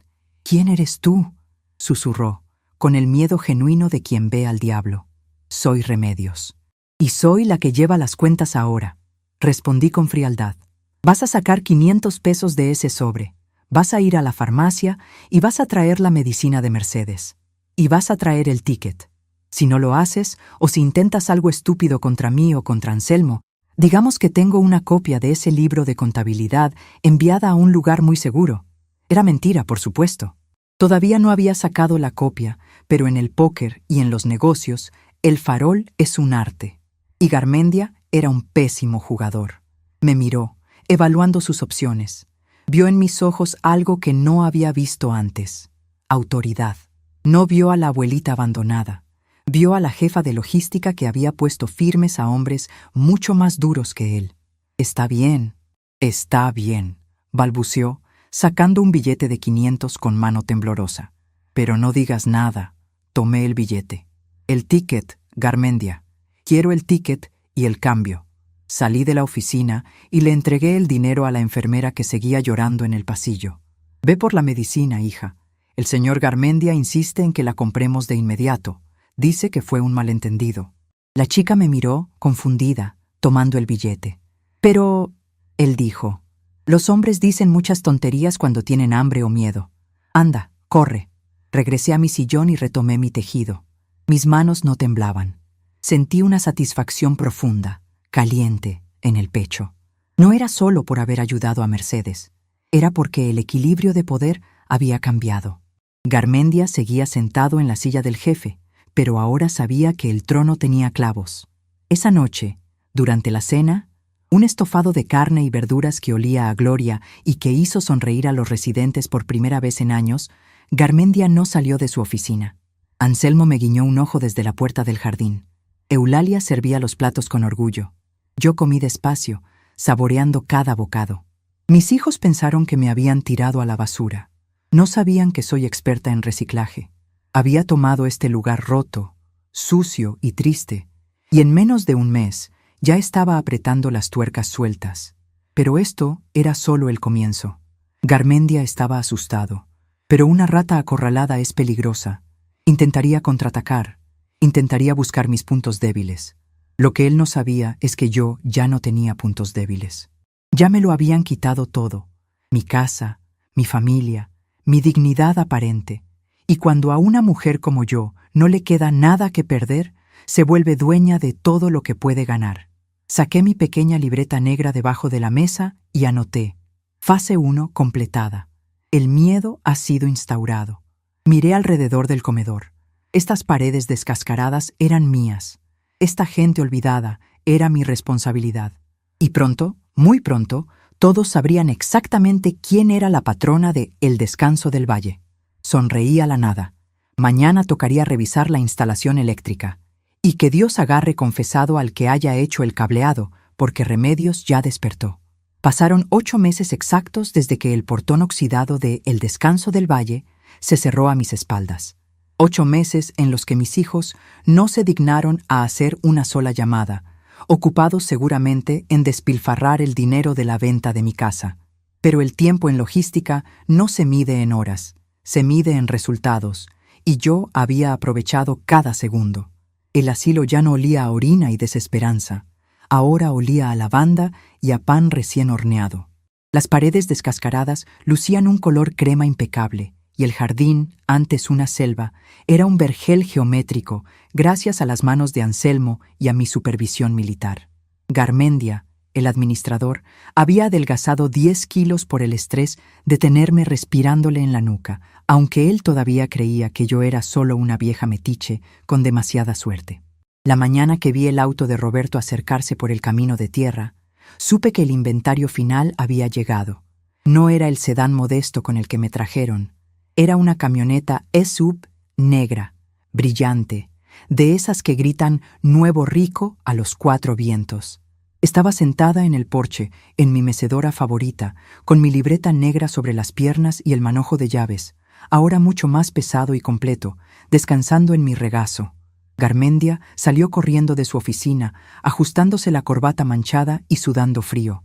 eres tú?, susurró, con el miedo genuino de quien ve al diablo. Soy Remedios. Y soy la que lleva las cuentas ahora. Respondí con frialdad. Vas a sacar 500 pesos de ese sobre. Vas a ir a la farmacia y vas a traer la medicina de Mercedes. Y vas a traer el ticket. Si no lo haces, o si intentas algo estúpido contra mí o contra Anselmo, digamos que tengo una copia de ese libro de contabilidad enviada a un lugar muy seguro. Era mentira, por supuesto. Todavía no había sacado la copia, pero en el póker y en los negocios, el farol es un arte. Y Garmendia era un pésimo jugador. Me miró, evaluando sus opciones. Vio en mis ojos algo que no había visto antes. Autoridad. No vio a la abuelita abandonada. Vio a la jefa de logística que había puesto firmes a hombres mucho más duros que él. Está bien, balbuceó, sacando un billete de 500 con mano temblorosa. Pero no digas nada. Tomé el billete. El ticket, Garmendia. Quiero el ticket y el cambio. Salí de la oficina y le entregué el dinero a la enfermera que seguía llorando en el pasillo. Ve por la medicina, hija. El señor Garmendia insiste en que la compremos de inmediato. Dice que fue un malentendido. La chica me miró, confundida, tomando el billete. Pero, él dijo, los hombres dicen muchas tonterías cuando tienen hambre o miedo. Anda, corre. Regresé a mi sillón y retomé mi tejido. Mis manos no temblaban. Sentí una satisfacción profunda, caliente, en el pecho. No era solo por haber ayudado a Mercedes. Era porque el equilibrio de poder había cambiado. Garmendia seguía sentado en la silla del jefe, pero ahora sabía que el trono tenía clavos. Esa noche, durante la cena, un estofado de carne y verduras que olía a gloria y que hizo sonreír a los residentes por primera vez en años, Garmendia no salió de su oficina. Anselmo me guiñó un ojo desde la puerta del jardín. Eulalia servía los platos con orgullo. Yo comí despacio, saboreando cada bocado. Mis hijos pensaron que me habían tirado a la basura. No sabían que soy experta en reciclaje. Había tomado este lugar roto, sucio y triste, y en menos de un mes ya estaba apretando las tuercas sueltas. Pero esto era solo el comienzo. Garmendia estaba asustado. Pero una rata acorralada es peligrosa. Intentaría contraatacar. Intentaría buscar mis puntos débiles. Lo que él no sabía es que yo ya no tenía puntos débiles. Ya me lo habían quitado todo. Mi casa, mi familia, mi dignidad aparente. Y cuando a una mujer como yo no le queda nada que perder, se vuelve dueña de todo lo que puede ganar. Saqué mi pequeña libreta negra debajo de la mesa y anoté. Fase 1 completada. El miedo ha sido instaurado. Miré alrededor del comedor. Estas paredes descascaradas eran mías. Esta gente olvidada era mi responsabilidad. Y pronto, muy pronto, Todos sabrían exactamente quién era la patrona de El Descanso del Valle. Sonreí a la nada. Mañana tocaría revisar la instalación eléctrica. Y que Dios agarre confesado al que haya hecho el cableado, porque Remedios ya despertó. Pasaron 8 meses exactos desde que el portón oxidado de El Descanso del Valle se cerró a mis espaldas. 8 meses en los que mis hijos no se dignaron a hacer una sola llamada, ocupados seguramente en despilfarrar el dinero de la venta de mi casa. Pero el tiempo en logística no se mide en horas, se mide en resultados, y yo había aprovechado cada segundo. El asilo ya no olía a orina y desesperanza, ahora olía a lavanda y a pan recién horneado. Las paredes descascaradas lucían un color crema impecable, y el jardín, antes una selva, era un vergel geométrico gracias a las manos de Anselmo y a mi supervisión militar. Garmendia, el administrador, había adelgazado 10 kilos por el estrés de tenerme respirándole en la nuca, aunque él todavía creía que yo era solo una vieja metiche con demasiada suerte. La mañana que vi el auto de Roberto acercarse por el camino de tierra, supe que el inventario final había llegado. No era el sedán modesto con el que me trajeron. Era una camioneta SUV negra, brillante, de esas que gritan «Nuevo Rico» a los 4 vientos. Estaba sentada en el porche, en mi mecedora favorita, con mi libreta negra sobre las piernas y el manojo de llaves, ahora mucho más pesado y completo, descansando en mi regazo. Garmendia salió corriendo de su oficina, ajustándose la corbata manchada y sudando frío.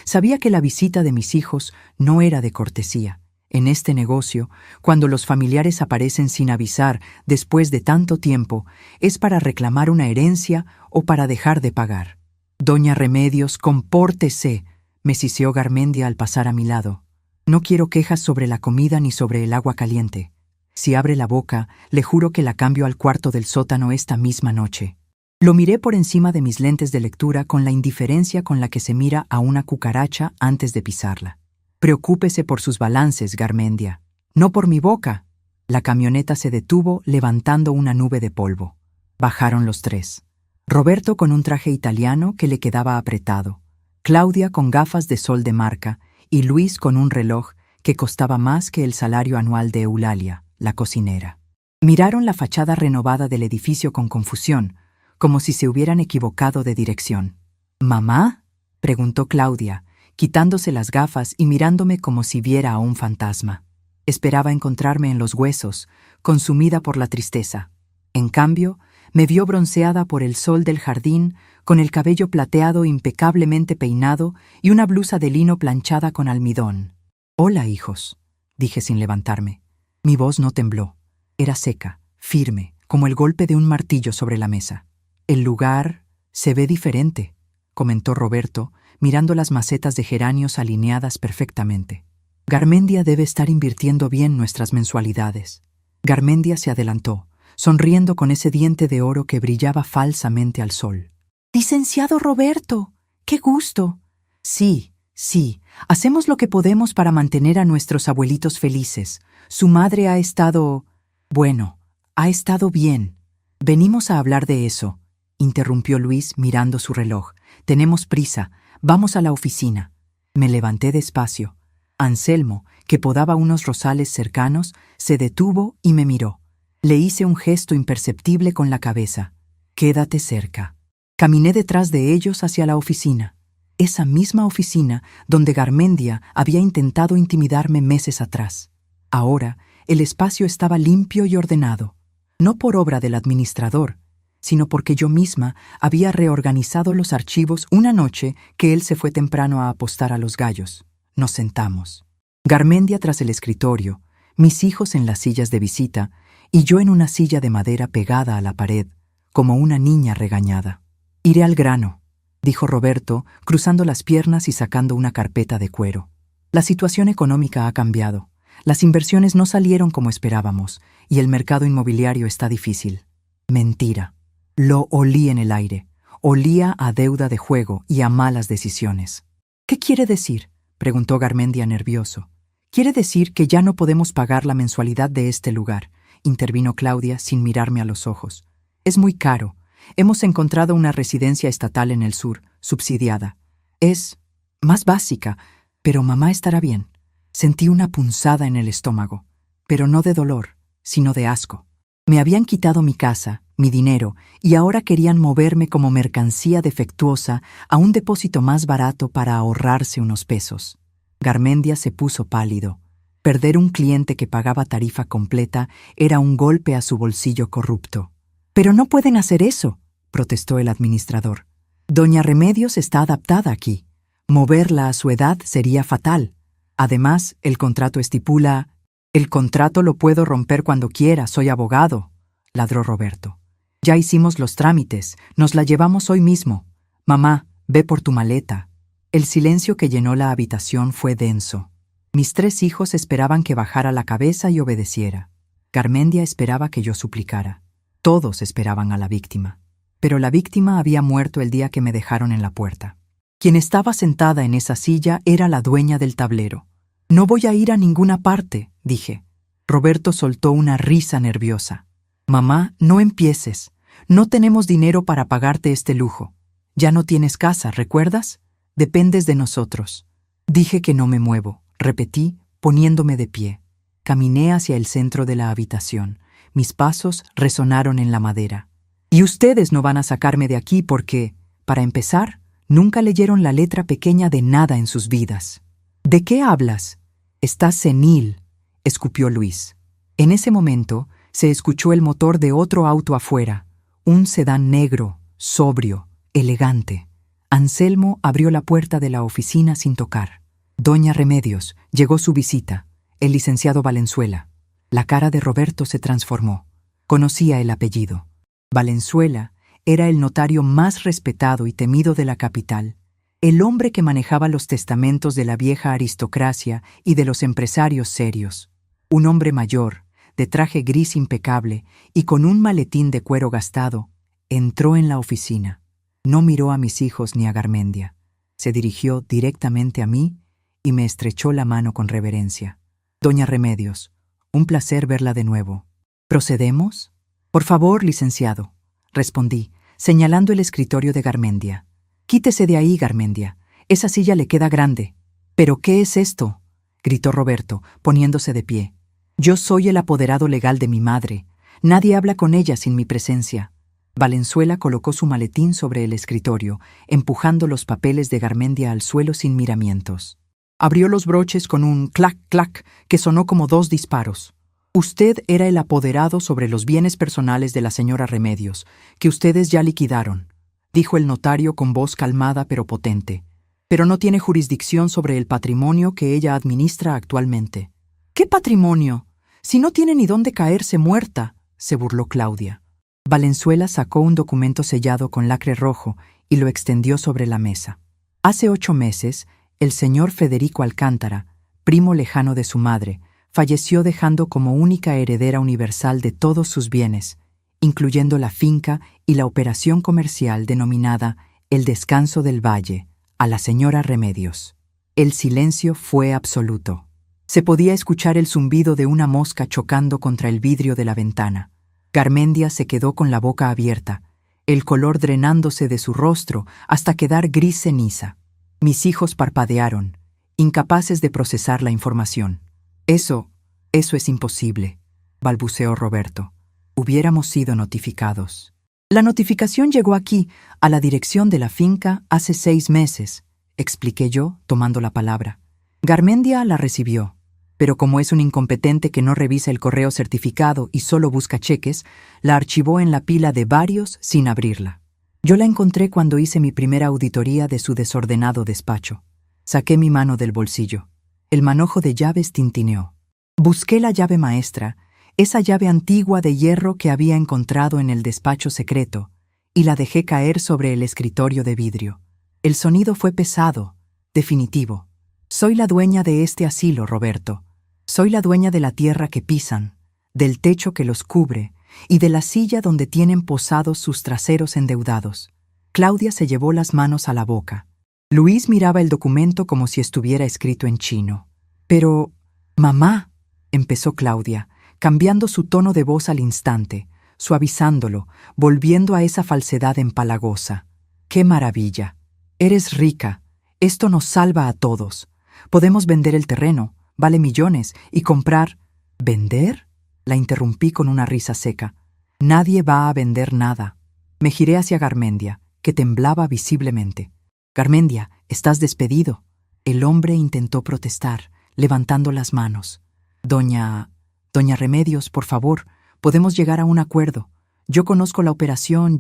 Sabía que la visita de mis hijos no era de cortesía. En este negocio, cuando los familiares aparecen sin avisar después de tanto tiempo, es para reclamar una herencia o para dejar de pagar. «Doña Remedios, compórtese», me siseó Garmendia al pasar a mi lado. «No quiero quejas sobre la comida ni sobre el agua caliente. Si abre la boca, le juro que la cambio al cuarto del sótano esta misma noche». Lo miré por encima de mis lentes de lectura con la indiferencia con la que se mira a una cucaracha antes de pisarla. «Preocúpese por sus balances, Garmendia. No por mi boca». La camioneta se detuvo levantando una nube de polvo. Bajaron los 3. Roberto con un traje italiano que le quedaba apretado, Claudia con gafas de sol de marca y Luis con un reloj que costaba más que el salario anual de Eulalia, la cocinera. Miraron la fachada renovada del edificio con confusión, como si se hubieran equivocado de dirección. «¿Mamá?», preguntó Claudia, quitándose las gafas y mirándome como si viera a un fantasma. Esperaba encontrarme en los huesos, consumida por la tristeza. En cambio, me vio bronceada por el sol del jardín, con el cabello plateado impecablemente peinado y una blusa de lino planchada con almidón. «Hola, hijos», dije sin levantarme. Mi voz no tembló. Era seca, firme, como el golpe de un martillo sobre la mesa. «El lugar se ve diferente», comentó Roberto, mirando las macetas de geranios alineadas perfectamente. «Garmendia debe estar invirtiendo bien nuestras mensualidades». Garmendia se adelantó, sonriendo con ese diente de oro que brillaba falsamente al sol. «Licenciado Roberto, qué gusto». «Sí, sí, hacemos lo que podemos para mantener a nuestros abuelitos felices. Su madre ha estado... bueno, ha estado bien». «Venimos a hablar de eso», interrumpió Luis mirando su reloj. «Tenemos prisa, vamos a la oficina». Me levanté despacio. Anselmo, que podaba unos rosales cercanos, se detuvo y me miró. Le hice un gesto imperceptible con la cabeza. «Quédate cerca». Caminé detrás de ellos hacia la oficina. Esa misma oficina donde Garmendia había intentado intimidarme meses atrás. Ahora, el espacio estaba limpio y ordenado, no por obra del administrador, sino porque yo misma había reorganizado los archivos una noche que él se fue temprano a apostar a los gallos. Nos sentamos. Garmendia tras el escritorio, mis hijos en las sillas de visita y yo en una silla de madera pegada a la pared, como una niña regañada. «Iré al grano», dijo Roberto, cruzando las piernas y sacando una carpeta de cuero. «La situación económica ha cambiado. Las inversiones no salieron como esperábamos y el mercado inmobiliario está difícil». Mentira. Lo olí en el aire. Olía a deuda de juego y a malas decisiones. «¿Qué quiere decir?», preguntó Garmendia nervioso. «Quiere decir que ya no podemos pagar la mensualidad de este lugar», intervino Claudia sin mirarme a los ojos. «Es muy caro. Hemos encontrado una residencia estatal en el sur, subsidiada. Es más básica, Pero mamá estará bien. Sentí una punzada en el estómago, pero no de dolor, sino de asco. Me habían quitado mi casa, mi dinero, y ahora querían moverme como mercancía defectuosa a un depósito más barato para ahorrarse unos pesos. Garmendia se puso pálido. Perder un cliente que pagaba tarifa completa era un golpe a su bolsillo corrupto. «Pero no pueden hacer eso», protestó el administrador. «Doña Remedios está adaptada aquí. Moverla a su edad sería fatal. Además, el contrato estipula...» «El contrato lo puedo romper cuando quiera, soy abogado», ladró Roberto. «Ya hicimos los trámites, nos la llevamos hoy mismo. Mamá, ve por tu maleta». El silencio que llenó la habitación fue denso. Mis 3 hijos esperaban que bajara la cabeza y obedeciera. Garmendia esperaba que yo suplicara. Todos esperaban a la víctima. Pero la víctima había muerto el día que me dejaron en la puerta. Quien estaba sentada en esa silla era la dueña del tablero. «No voy a ir a ninguna parte», dije. Roberto soltó una risa nerviosa. «Mamá, no empieces. No tenemos dinero para pagarte este lujo. Ya no tienes casa, ¿recuerdas? Dependes de nosotros». Dije que no me muevo, repetí, poniéndome de pie. Caminé hacia el centro de la habitación. Mis pasos resonaron en la madera. «Y ustedes no van a sacarme de aquí porque, para empezar, nunca leyeron la letra pequeña de nada en sus vidas». «¿De qué hablas?» «Estás senil», escupió Luis. En ese momento se escuchó el motor de otro auto afuera, un sedán negro, sobrio, elegante. Anselmo abrió la puerta de la oficina sin tocar. «Doña Remedios, llegó su visita, el licenciado Valenzuela». La cara de Roberto se transformó. Conocía el apellido. Valenzuela era el notario más respetado y temido de la capital, el hombre que manejaba los testamentos de la vieja aristocracia y de los empresarios serios. Un hombre mayor, de traje gris impecable y con un maletín de cuero gastado, entró en la oficina. No miró a mis hijos ni a Garmendia. Se dirigió directamente a mí y me estrechó la mano con reverencia. «Doña Remedios, un placer verla de nuevo. ¿Procedemos?» «Por favor, licenciado», respondí, señalando el escritorio de Garmendia. «Quítese de ahí, Garmendia. Esa silla le queda grande». «¿Pero qué es esto?», gritó Roberto, poniéndose de pie. «Yo soy el apoderado legal de mi madre. Nadie habla con ella sin mi presencia». Valenzuela colocó su maletín sobre el escritorio, empujando los papeles de Garmendia al suelo sin miramientos. Abrió los broches con un clac, clac, que sonó como 2 disparos. «Usted era el apoderado sobre los bienes personales de la señora Remedios, que ustedes ya liquidaron», dijo el notario con voz calmada pero potente. «Pero no tiene jurisdicción sobre el patrimonio que ella administra actualmente». «¿Qué patrimonio? Si no tiene ni dónde caerse muerta», se burló Claudia. Valenzuela sacó un documento sellado con lacre rojo y lo extendió sobre la mesa. Hace 8 meses, el señor Federico Alcántara, primo lejano de su madre, falleció dejando como única heredera universal de todos sus bienes, incluyendo la finca y la operación comercial denominada El Descanso del Valle, a la señora Remedios. El silencio fue absoluto. Se podía escuchar el zumbido de una mosca chocando contra el vidrio de la ventana. Garmendia se quedó con la boca abierta, el color drenándose de su rostro hasta quedar gris ceniza. Mis hijos parpadearon, incapaces de procesar la información. Eso es imposible», balbuceó Roberto. «Hubiéramos sido notificados». «La notificación llegó aquí, a la dirección de la finca, hace 6 meses», expliqué yo, tomando la palabra. Garmendia la recibió, pero como es un incompetente que no revisa el correo certificado y solo busca cheques, la archivó en la pila de varios sin abrirla. Yo la encontré cuando hice mi primera auditoría de su desordenado despacho. Saqué mi mano del bolsillo. El manojo de llaves tintineó. Busqué la llave maestra, esa llave antigua de hierro que había encontrado en el despacho secreto, y la dejé caer sobre el escritorio de vidrio. El sonido fue pesado, definitivo. «Soy la dueña de este asilo, Roberto. Soy la dueña de la tierra que pisan, del techo que los cubre y de la silla donde tienen posados sus traseros endeudados». Claudia se llevó las manos a la boca. Luis miraba el documento como si estuviera escrito en chino. «Pero, mamá», empezó Claudia, cambiando su tono de voz al instante, suavizándolo, volviendo a esa falsedad empalagosa. «¡Qué maravilla! Eres rica. Esto nos salva a todos. Podemos vender el terreno, vale millones, y comprar... ¿Vender? La interrumpí con una risa seca. Nadie va a vender nada. Me giré hacia Garmendia, que temblaba visiblemente. Garmendia, estás despedido. El hombre intentó protestar, levantando las manos. Doña Remedios, por favor, podemos llegar a un acuerdo. Yo conozco la operación,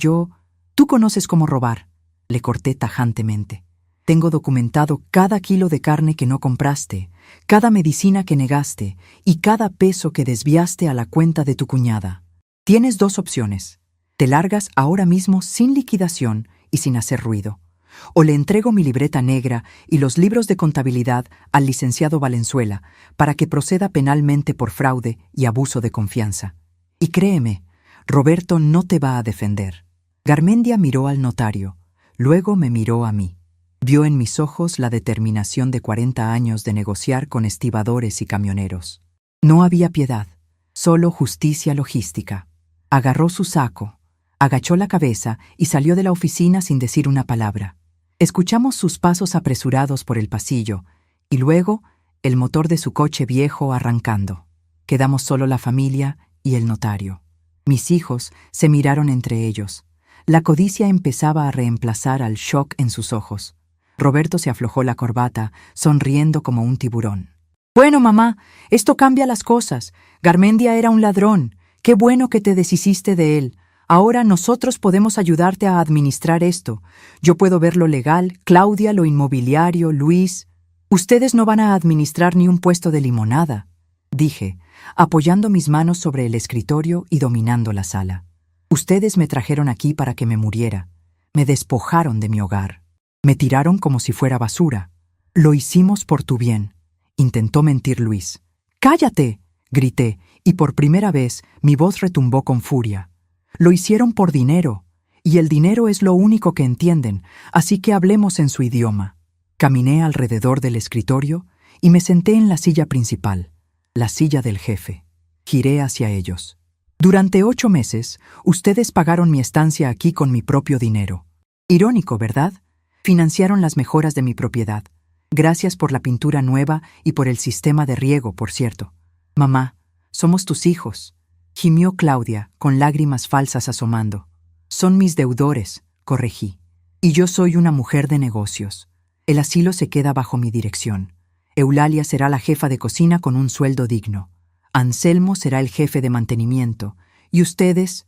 Tú conoces cómo robar. Le corté tajantemente. Tengo documentado cada kilo de carne que no compraste, cada medicina que negaste y cada peso que desviaste a la cuenta de tu cuñada. Tienes dos opciones. Te largas ahora mismo sin liquidación y sin hacer ruido. O le entrego mi libreta negra y los libros de contabilidad al licenciado Valenzuela para que proceda penalmente por fraude y abuso de confianza. Y créeme, Roberto no te va a defender. Garmendia miró al notario, luego me miró a mí. Vio en mis ojos la determinación de 40 años de negociar con estibadores y camioneros. No había piedad, solo justicia logística. Agarró su saco, agachó la cabeza y salió de la oficina sin decir una palabra. Escuchamos sus pasos apresurados por el pasillo y luego el motor de su coche viejo arrancando. Quedamos solo la familia y el notario. Mis hijos se miraron entre ellos. La codicia empezaba a reemplazar al shock en sus ojos. Roberto se aflojó la corbata, sonriendo como un tiburón. «Bueno, mamá, esto cambia las cosas. Garmendia era un ladrón. Qué bueno que te deshiciste de él. Ahora nosotros podemos ayudarte a administrar esto. Yo puedo ver lo legal, Claudia lo inmobiliario, Luis. Ustedes no van a administrar ni un puesto de limonada», dije, apoyando mis manos sobre el escritorio y dominando la sala. «Ustedes me trajeron aquí para que me muriera. Me despojaron de mi hogar. Me tiraron como si fuera basura. Lo hicimos por tu bien», intentó mentir Luis. «¡Cállate!», grité, y por primera vez mi voz retumbó con furia. «Lo hicieron por dinero, y el dinero es lo único que entienden, así que hablemos en su idioma». Caminé alrededor del escritorio y me senté en la silla principal, la silla del jefe. Giré hacia ellos. «Durante 8 meses, ustedes pagaron mi estancia aquí con mi propio dinero. Irónico, ¿verdad? Financiaron las mejoras de mi propiedad. Gracias por la pintura nueva y por el sistema de riego, por cierto. Mamá, somos tus hijos», gimió Claudia, con lágrimas falsas asomando. «Son mis deudores», corregí. «Y yo soy una mujer de negocios. El asilo se queda bajo mi dirección. Eulalia será la jefa de cocina con un sueldo digno. Anselmo será el jefe de mantenimiento. Y ustedes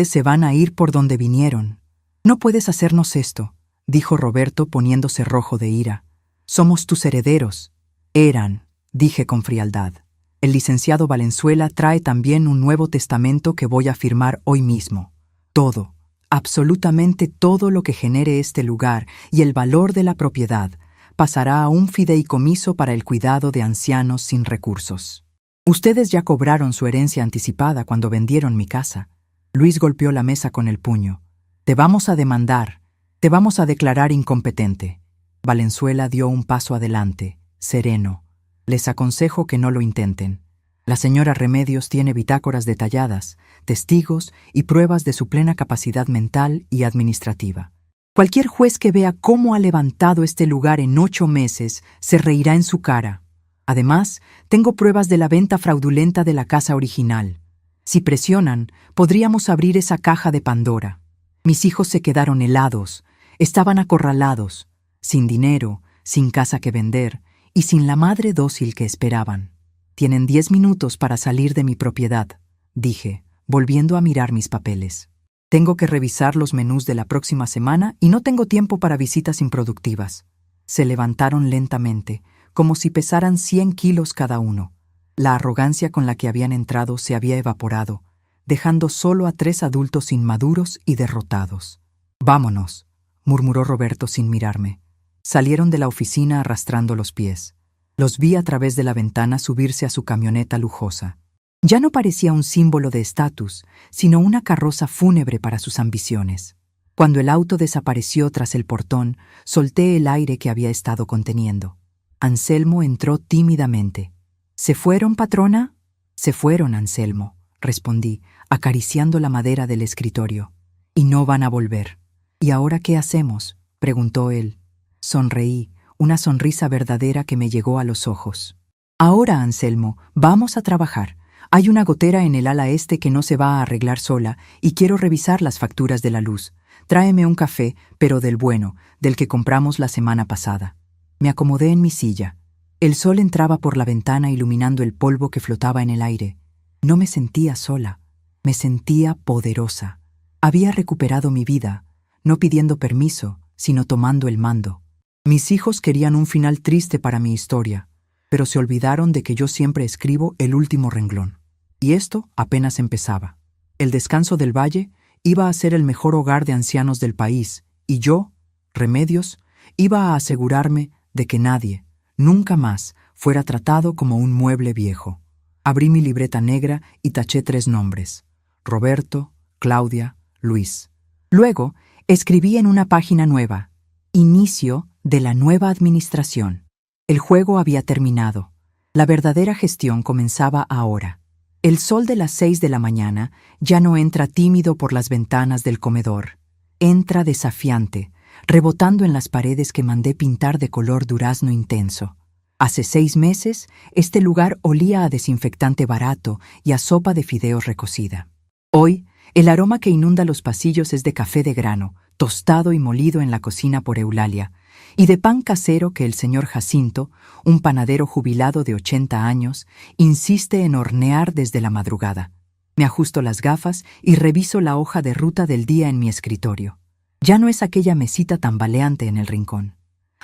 se van a ir por donde vinieron. No puedes hacernos esto», dijo Roberto poniéndose rojo de ira. «Somos tus herederos». «Eran», dije con frialdad. «El licenciado Valenzuela trae también un nuevo testamento que voy a firmar hoy mismo. Todo, absolutamente todo lo que genere este lugar y el valor de la propiedad pasará a un fideicomiso para el cuidado de ancianos sin recursos. Ustedes ya cobraron su herencia anticipada cuando vendieron mi casa». Luis golpeó la mesa con el puño. «Te vamos a demandar. Te vamos a declarar incompetente». Valenzuela dio un paso adelante, sereno. «Les aconsejo que no lo intenten. La señora Remedios tiene bitácoras detalladas, testigos y pruebas de su plena capacidad mental y administrativa. Cualquier juez que vea cómo ha levantado este lugar en 8 meses se reirá en su cara. Además, tengo pruebas de la venta fraudulenta de la casa original. Si presionan, podríamos abrir esa caja de Pandora». Mis hijos se quedaron helados. Estaban acorralados, sin dinero, sin casa que vender y sin la madre dócil que esperaban. «Tienen 10 minutos para salir de mi propiedad», dije, volviendo a mirar mis papeles. «Tengo que revisar los menús de la próxima semana y no tengo tiempo para visitas improductivas». Se levantaron lentamente, como si pesaran 100 kilos cada uno. La arrogancia con la que habían entrado se había evaporado, dejando solo a 3 adultos inmaduros y derrotados. «Vámonos», murmuró Roberto sin mirarme. Salieron de la oficina arrastrando los pies. Los vi a través de la ventana subirse a su camioneta lujosa. Ya no parecía un símbolo de estatus, sino una carroza fúnebre para sus ambiciones. Cuando el auto desapareció tras el portón, solté el aire que había estado conteniendo. Anselmo entró tímidamente. «¿Se fueron, patrona?» «Se fueron, Anselmo», respondí, acariciando la madera del escritorio. «Y no van a volver». «¿Y ahora qué hacemos?», preguntó él. Sonreí, una sonrisa verdadera que me llegó a los ojos. Ahora, Anselmo, vamos a trabajar. Hay una gotera en el ala este que no se va a arreglar sola y quiero revisar las facturas de la luz. Tráeme un café, pero del bueno, del que compramos la semana pasada. Me acomodé en mi silla. El sol entraba por la ventana iluminando el polvo que flotaba en el aire. No me sentía sola, me sentía poderosa. Había recuperado mi vida, no pidiendo permiso, sino tomando el mando. Mis hijos querían un final triste para mi historia, pero se olvidaron de que yo siempre escribo el último renglón. Y esto apenas empezaba. El descanso del valle iba a ser el mejor hogar de ancianos del país, y yo, Remedios, iba a asegurarme de que nadie, nunca más, fuera tratado como un mueble viejo. Abrí mi libreta negra y taché 3 nombres: Roberto, Claudia, Luis. Luego, escribí en una página nueva: Inicio de la nueva administración. El juego había terminado. La verdadera gestión comenzaba ahora. El sol de las 6 de la mañana ya no entra tímido por las ventanas del comedor. Entra desafiante, rebotando en las paredes que mandé pintar de color durazno intenso. Hace 6 meses, este lugar olía a desinfectante barato y a sopa de fideos recocida. Hoy, el aroma que inunda los pasillos es de café de grano, tostado y molido en la cocina por Eulalia, y de pan casero que el señor Jacinto, un panadero jubilado de 80 años, insiste en hornear desde la madrugada. Me ajusto las gafas y reviso la hoja de ruta del día en mi escritorio. Ya no es aquella mesita tambaleante en el rincón.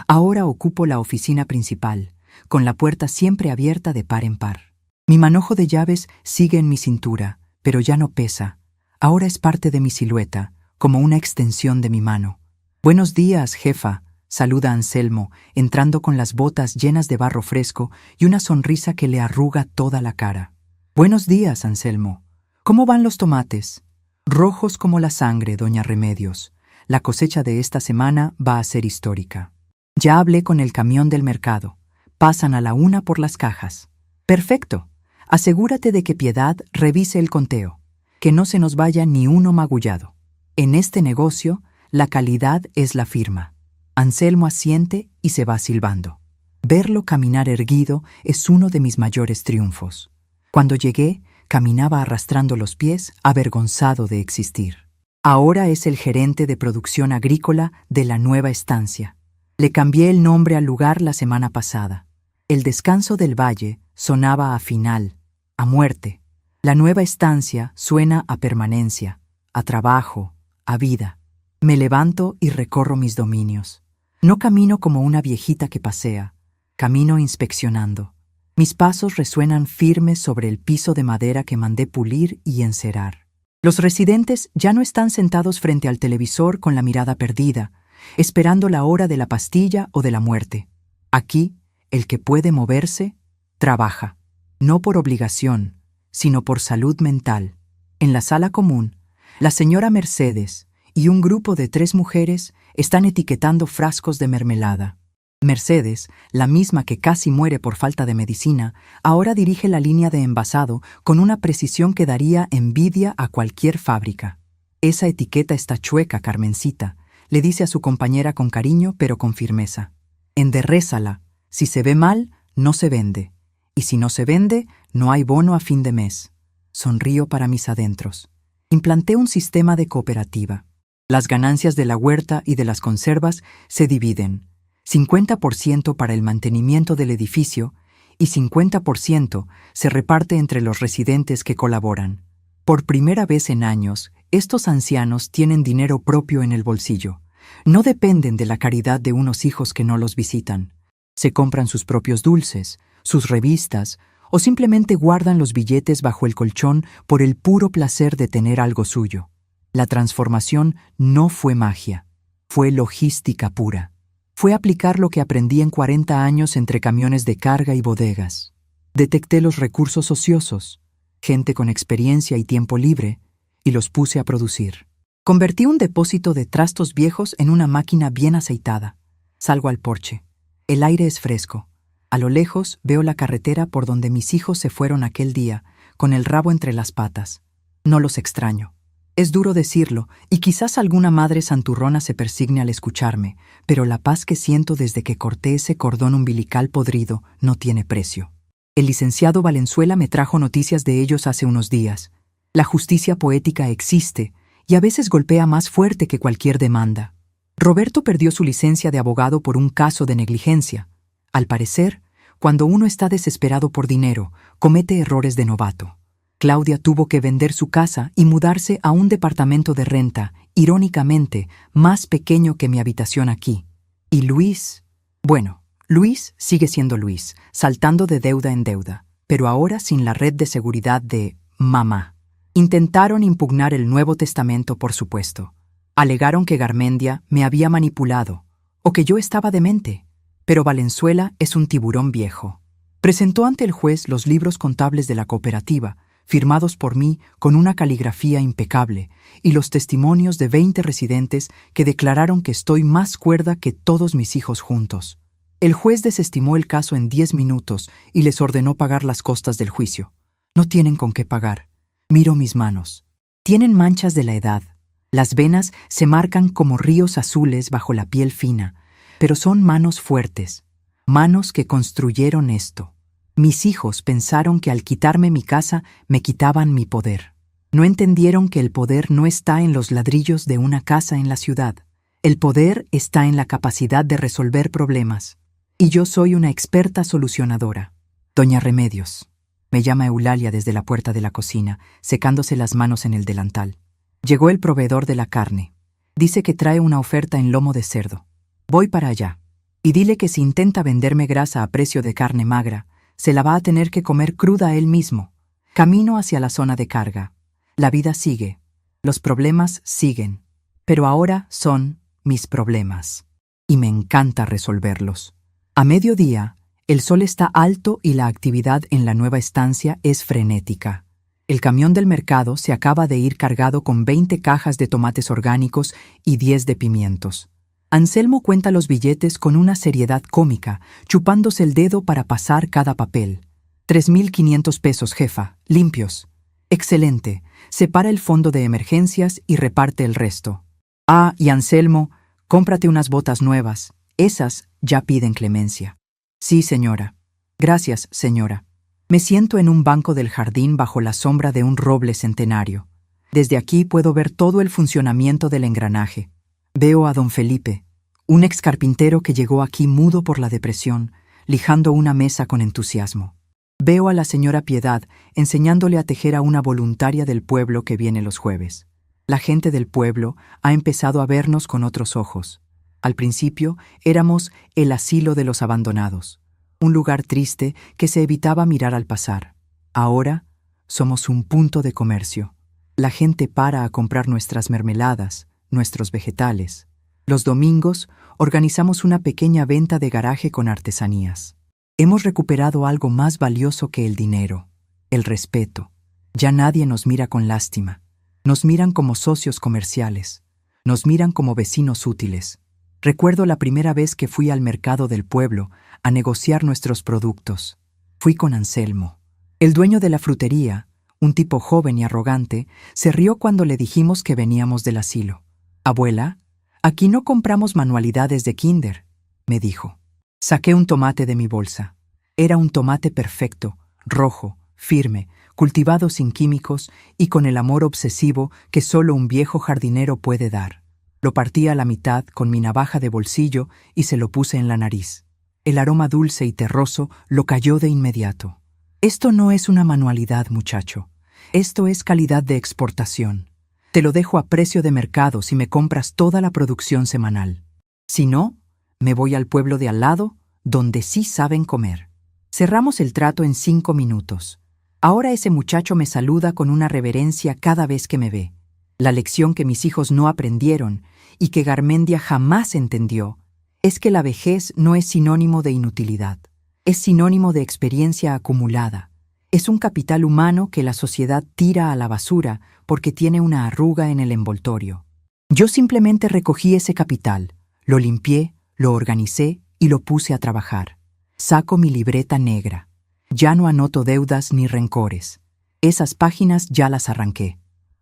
Ahora ocupo la oficina principal, con la puerta siempre abierta de par en par. Mi manojo de llaves sigue en mi cintura, pero ya no pesa. Ahora es parte de mi silueta, como una extensión de mi mano. «Buenos días, jefa», saluda Anselmo, entrando con las botas llenas de barro fresco y una sonrisa que le arruga toda la cara. «Buenos días, Anselmo. ¿Cómo van los tomates?» «Rojos como la sangre, doña Remedios. La cosecha de esta semana va a ser histórica. Ya hablé con el camión del mercado. Pasan a la 1 por las cajas». «Perfecto. Asegúrate de que Piedad revise el conteo. Que no se nos vaya ni uno magullado. En este negocio, la calidad es la firma». Anselmo asiente y se va silbando. Verlo caminar erguido es uno de mis mayores triunfos. Cuando llegué, caminaba arrastrando los pies, avergonzado de existir. Ahora es el gerente de producción agrícola de la nueva estancia. Le cambié el nombre al lugar la semana pasada. El descanso del valle sonaba a final, a muerte. La nueva estancia suena a permanencia, a trabajo, a vida. Me levanto y recorro mis dominios. No camino como una viejita que pasea, camino inspeccionando. Mis pasos resuenan firmes sobre el piso de madera que mandé pulir y encerar. Los residentes ya no están sentados frente al televisor con la mirada perdida, esperando la hora de la pastilla o de la muerte. Aquí, el que puede moverse, trabaja, no por obligación, sino por salud mental. En la sala común, la señora Mercedes y un grupo de 3 mujeres están etiquetando frascos de mermelada. Mercedes, la misma que casi muere por falta de medicina, ahora dirige la línea de envasado con una precisión que daría envidia a cualquier fábrica. «Esa etiqueta está chueca, Carmencita», le dice a su compañera con cariño pero con firmeza. «Enderrézala. Si se ve mal, no se vende. Y si no se vende, no hay bono a fin de mes». Sonrío para mis adentros. Implanté un sistema de cooperativa. Las ganancias de la huerta y de las conservas se dividen. 50% para el mantenimiento del edificio y 50% se reparte entre los residentes que colaboran. Por primera vez en años, estos ancianos tienen dinero propio en el bolsillo. No dependen de la caridad de unos hijos que no los visitan. Se compran sus propios dulces, sus revistas, o simplemente guardan los billetes bajo el colchón por el puro placer de tener algo suyo. La transformación no fue magia, fue logística pura. Fue aplicar lo que aprendí en 40 años entre camiones de carga y bodegas. Detecté los recursos ociosos, gente con experiencia y tiempo libre, y los puse a producir. Convertí un depósito de trastos viejos en una máquina bien aceitada. Salgo al porche. El aire es fresco. A lo lejos veo la carretera por donde mis hijos se fueron aquel día, con el rabo entre las patas. No los extraño. Es duro decirlo, y quizás alguna madre santurrona se persigne al escucharme, pero la paz que siento desde que corté ese cordón umbilical podrido no tiene precio. El licenciado Valenzuela me trajo noticias de ellos hace unos días. La justicia poética existe, y a veces golpea más fuerte que cualquier demanda. Roberto perdió su licencia de abogado por un caso de negligencia. Al parecer, cuando uno está desesperado por dinero, comete errores de novato. Claudia tuvo que vender su casa y mudarse a un departamento de renta, irónicamente, más pequeño que mi habitación aquí. Y Luis... Bueno, Luis sigue siendo Luis, saltando de deuda en deuda, pero ahora sin la red de seguridad de mamá. Intentaron impugnar el Nuevo Testamento, por supuesto. Alegaron que Garmendia me había manipulado, o que yo estaba demente. Pero Valenzuela es un tiburón viejo. Presentó ante el juez los libros contables de la cooperativa, firmados por mí con una caligrafía impecable, y los testimonios de 20 residentes que declararon que estoy más cuerda que todos mis hijos juntos. El juez desestimó el caso en 10 minutos y les ordenó pagar las costas del juicio. No tienen con qué pagar. Miro mis manos. Tienen manchas de la edad. Las venas se marcan como ríos azules bajo la piel fina, pero son manos fuertes, manos que construyeron esto. Mis hijos pensaron que al quitarme mi casa me quitaban mi poder. No entendieron que el poder no está en los ladrillos de una casa en la ciudad. El poder está en la capacidad de resolver problemas. Y yo soy una experta solucionadora. Doña Remedios. Me llama Eulalia desde la puerta de la cocina, secándose las manos en el delantal. Llegó el proveedor de la carne. Dice que trae una oferta en lomo de cerdo. Voy para allá. Y dile que si intenta venderme grasa a precio de carne magra, se la va a tener que comer cruda él mismo. Camino hacia la zona de carga. La vida sigue. Los problemas siguen. Pero ahora son mis problemas. Y me encanta resolverlos. A mediodía, el sol está alto y la actividad en la nueva estancia es frenética. El camión del mercado se acaba de ir cargado con 20 cajas de tomates orgánicos y 10 de pimientos. Anselmo cuenta los billetes con una seriedad cómica, chupándose el dedo para pasar cada papel. 3.500 pesos, jefa, limpios. Excelente. Separa el fondo de emergencias y reparte el resto. Ah, y Anselmo, cómprate unas botas nuevas. Esas ya piden clemencia. Sí, señora. Gracias, señora. Me siento en un banco del jardín bajo la sombra de un roble centenario. Desde aquí puedo ver todo el funcionamiento del engranaje. Veo a don Felipe, un ex carpintero que llegó aquí mudo por la depresión, lijando una mesa con entusiasmo. Veo a la señora Piedad enseñándole a tejer a una voluntaria del pueblo que viene los jueves. La gente del pueblo ha empezado a vernos con otros ojos. Al principio éramos el asilo de los abandonados, un lugar triste que se evitaba mirar al pasar. Ahora somos un punto de comercio. La gente para a comprar nuestras mermeladas, nuestros vegetales. Los domingos organizamos una pequeña venta de garaje con artesanías. Hemos recuperado algo más valioso que el dinero, el respeto. Ya nadie nos mira con lástima. Nos miran como socios comerciales. Nos miran como vecinos útiles. Recuerdo la primera vez que fui al mercado del pueblo a negociar nuestros productos. Fui con Anselmo. El dueño de la frutería, un tipo joven y arrogante, se rió cuando le dijimos que veníamos del asilo. «Abuela, aquí no compramos manualidades de kinder», me dijo. Saqué un tomate de mi bolsa. Era un tomate perfecto, rojo, firme, cultivado sin químicos y con el amor obsesivo que solo un viejo jardinero puede dar. Lo partí a la mitad con mi navaja de bolsillo y se lo puse en la nariz. El aroma dulce y terroso lo cayó de inmediato. Esto no es una manualidad, muchacho. Esto es calidad de exportación. Te lo dejo a precio de mercado si me compras toda la producción semanal. Si no, me voy al pueblo de al lado, donde sí saben comer. Cerramos el trato en 5 minutos. Ahora ese muchacho me saluda con una reverencia cada vez que me ve. La lección que mis hijos no aprendieron y que Garmendia jamás entendió es que la vejez no es sinónimo de inutilidad. Es sinónimo de experiencia acumulada. Es un capital humano que la sociedad tira a la basura porque tiene una arruga en el envoltorio. Yo simplemente recogí ese capital, lo limpié, lo organicé y lo puse a trabajar. Saco mi libreta negra. Ya no anoto deudas ni rencores. Esas páginas ya las arranqué.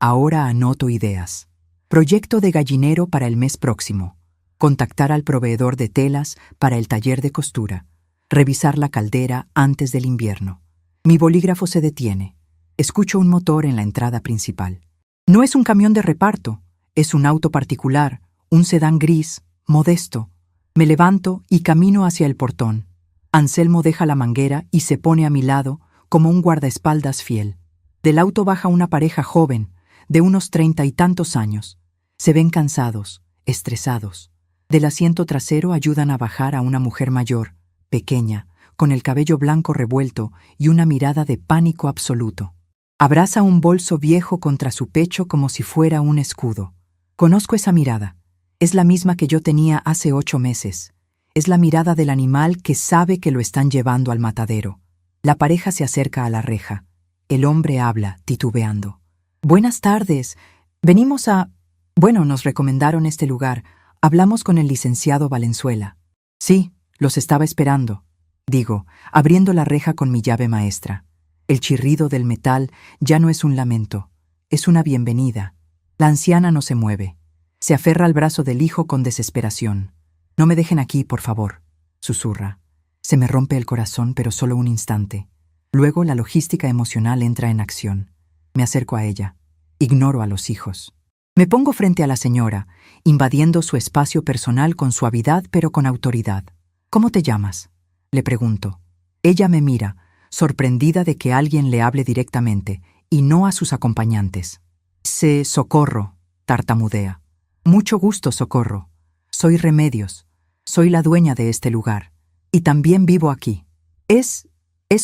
Ahora anoto ideas. Proyecto de gallinero para el mes próximo. Contactar al proveedor de telas para el taller de costura. Revisar la caldera antes del invierno. Mi bolígrafo se detiene. Escucho un motor en la entrada principal. No es un camión de reparto, es un auto particular, un sedán gris, modesto. Me levanto y camino hacia el portón. Anselmo deja la manguera y se pone a mi lado como un guardaespaldas fiel. Del auto baja una pareja joven, de unos 30 y tantos años. Se ven cansados, estresados. Del asiento trasero ayudan a bajar a una mujer mayor, pequeña, con el cabello blanco revuelto y una mirada de pánico absoluto. Abraza un bolso viejo contra su pecho como si fuera un escudo. Conozco esa mirada. Es la misma que yo tenía hace 8 meses. Es la mirada del animal que sabe que lo están llevando al matadero. La pareja se acerca a la reja. El hombre habla, titubeando. Buenas tardes. Venimos a... Bueno, nos recomendaron este lugar. Hablamos con el licenciado Valenzuela. Sí, los estaba esperando, digo, abriendo la reja con mi llave maestra. El chirrido del metal ya no es un lamento, es una bienvenida. La anciana no se mueve. Se aferra al brazo del hijo con desesperación. No me dejen aquí, por favor, susurra. Se me rompe el corazón, pero solo un instante. Luego la logística emocional entra en acción. Me acerco a ella. Ignoro a los hijos. Me pongo frente a la señora, invadiendo su espacio personal con suavidad pero con autoridad. ¿Cómo te llamas?, le pregunto. Ella me mira, sorprendida de que alguien le hable directamente, y no a sus acompañantes. Sé Socorro, tartamudea. Mucho gusto, Socorro. Soy Remedios. Soy la dueña de este lugar. Y también vivo aquí. ¿Es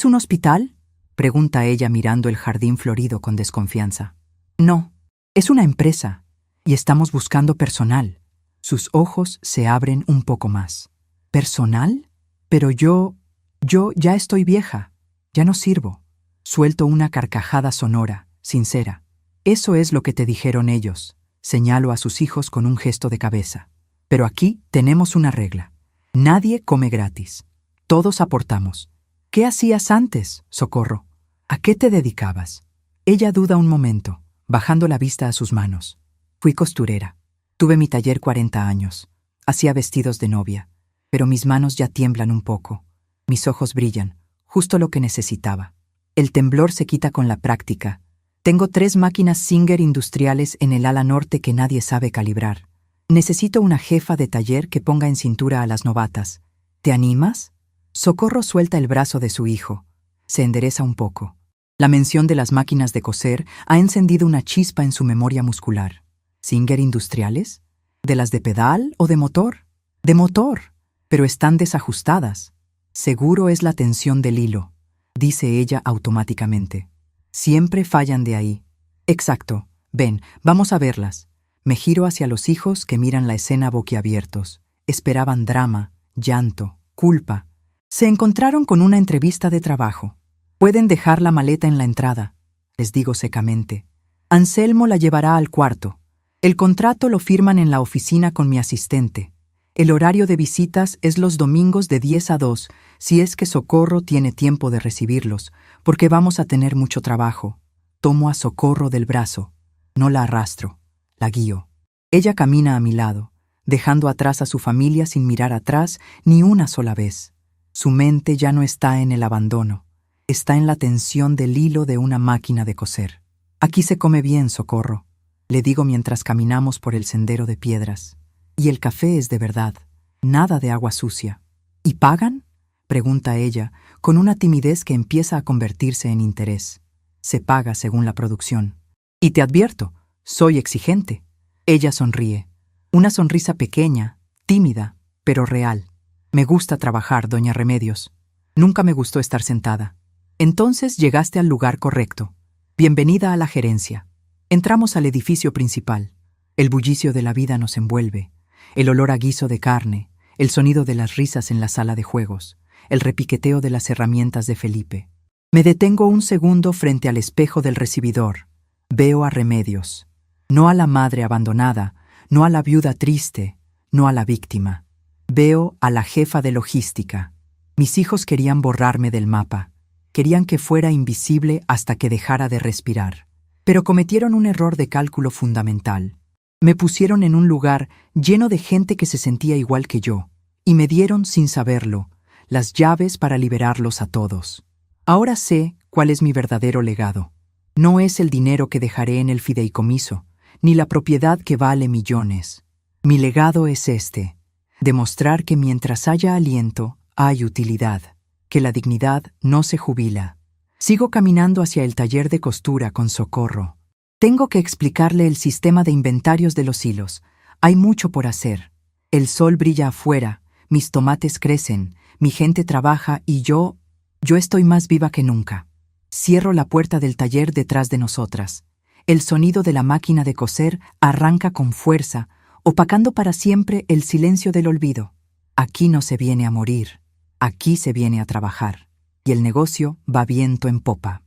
un hospital?, pregunta ella mirando el jardín florido con desconfianza. No, es una empresa, y estamos buscando personal. Sus ojos se abren un poco más. ¿Personal? Pero yo ya estoy vieja. Ya no sirvo. Suelto una carcajada sonora, sincera. Eso es lo que te dijeron ellos. Señalo a sus hijos con un gesto de cabeza. Pero aquí tenemos una regla. Nadie come gratis. Todos aportamos. ¿Qué hacías antes, Socorro? ¿A qué te dedicabas? Ella duda un momento, bajando la vista a sus manos. Fui costurera. Tuve mi taller 40 años. Hacía vestidos de novia. Pero mis manos ya tiemblan un poco. Mis ojos brillan, justo lo que necesitaba. El temblor se quita con la práctica. Tengo 3 máquinas Singer industriales en el ala norte que nadie sabe calibrar. Necesito una jefa de taller que ponga en cintura a las novatas. ¿Te animas? Socorro suelta el brazo de su hijo. Se endereza un poco. La mención de las máquinas de coser ha encendido una chispa en su memoria muscular. ¿Singer industriales? ¿De las de pedal o de motor? De motor, pero están desajustadas. Seguro es la tensión del hilo, dice ella automáticamente. Siempre fallan de ahí. Exacto. Ven, vamos a verlas. Me giro hacia los hijos que miran la escena boquiabiertos. Esperaban drama, llanto, culpa. Se encontraron con una entrevista de trabajo. Pueden dejar la maleta en la entrada, les digo secamente. Anselmo la llevará al cuarto. El contrato lo firman en la oficina con mi asistente. El horario de visitas es los domingos de 10 a 2, si es que Socorro tiene tiempo de recibirlos, porque vamos a tener mucho trabajo. Tomo a Socorro del brazo. No la arrastro, la guío. Ella camina a mi lado, dejando atrás a su familia sin mirar atrás ni una sola vez. Su mente ya no está en el abandono, está en la tensión del hilo de una máquina de coser. Aquí se come bien, Socorro, le digo mientras caminamos por el sendero de piedras. Y el café es de verdad, nada de agua sucia. ¿Y pagan?, pregunta ella, con una timidez que empieza a convertirse en interés. Se paga según la producción. Y te advierto, soy exigente. Ella sonríe. Una sonrisa pequeña, tímida, pero real. Me gusta trabajar, doña Remedios. Nunca me gustó estar sentada. Entonces llegaste al lugar correcto. Bienvenida a la gerencia. Entramos al edificio principal. El bullicio de la vida nos envuelve. El olor a guiso de carne, el sonido de las risas en la sala de juegos, el repiqueteo de las herramientas de Felipe. Me detengo un segundo frente al espejo del recibidor. Veo a Remedios. No a la madre abandonada, no a la viuda triste, no a la víctima. Veo a la jefa de logística. Mis hijos querían borrarme del mapa. Querían que fuera invisible hasta que dejara de respirar. Pero cometieron un error de cálculo fundamental. Me pusieron en un lugar lleno de gente que se sentía igual que yo, y me dieron, sin saberlo, las llaves para liberarlos a todos. Ahora sé cuál es mi verdadero legado. No es el dinero que dejaré en el fideicomiso, ni la propiedad que vale millones. Mi legado es este: demostrar que mientras haya aliento, hay utilidad, que la dignidad no se jubila. Sigo caminando hacia el taller de costura con Socorro. Tengo que explicarle el sistema de inventarios de los hilos. Hay mucho por hacer. El sol brilla afuera, mis tomates crecen, mi gente trabaja y yo estoy más viva que nunca. Cierro la puerta del taller detrás de nosotras. El sonido de la máquina de coser arranca con fuerza, opacando para siempre el silencio del olvido. Aquí no se viene a morir, aquí se viene a trabajar, y el negocio va viento en popa.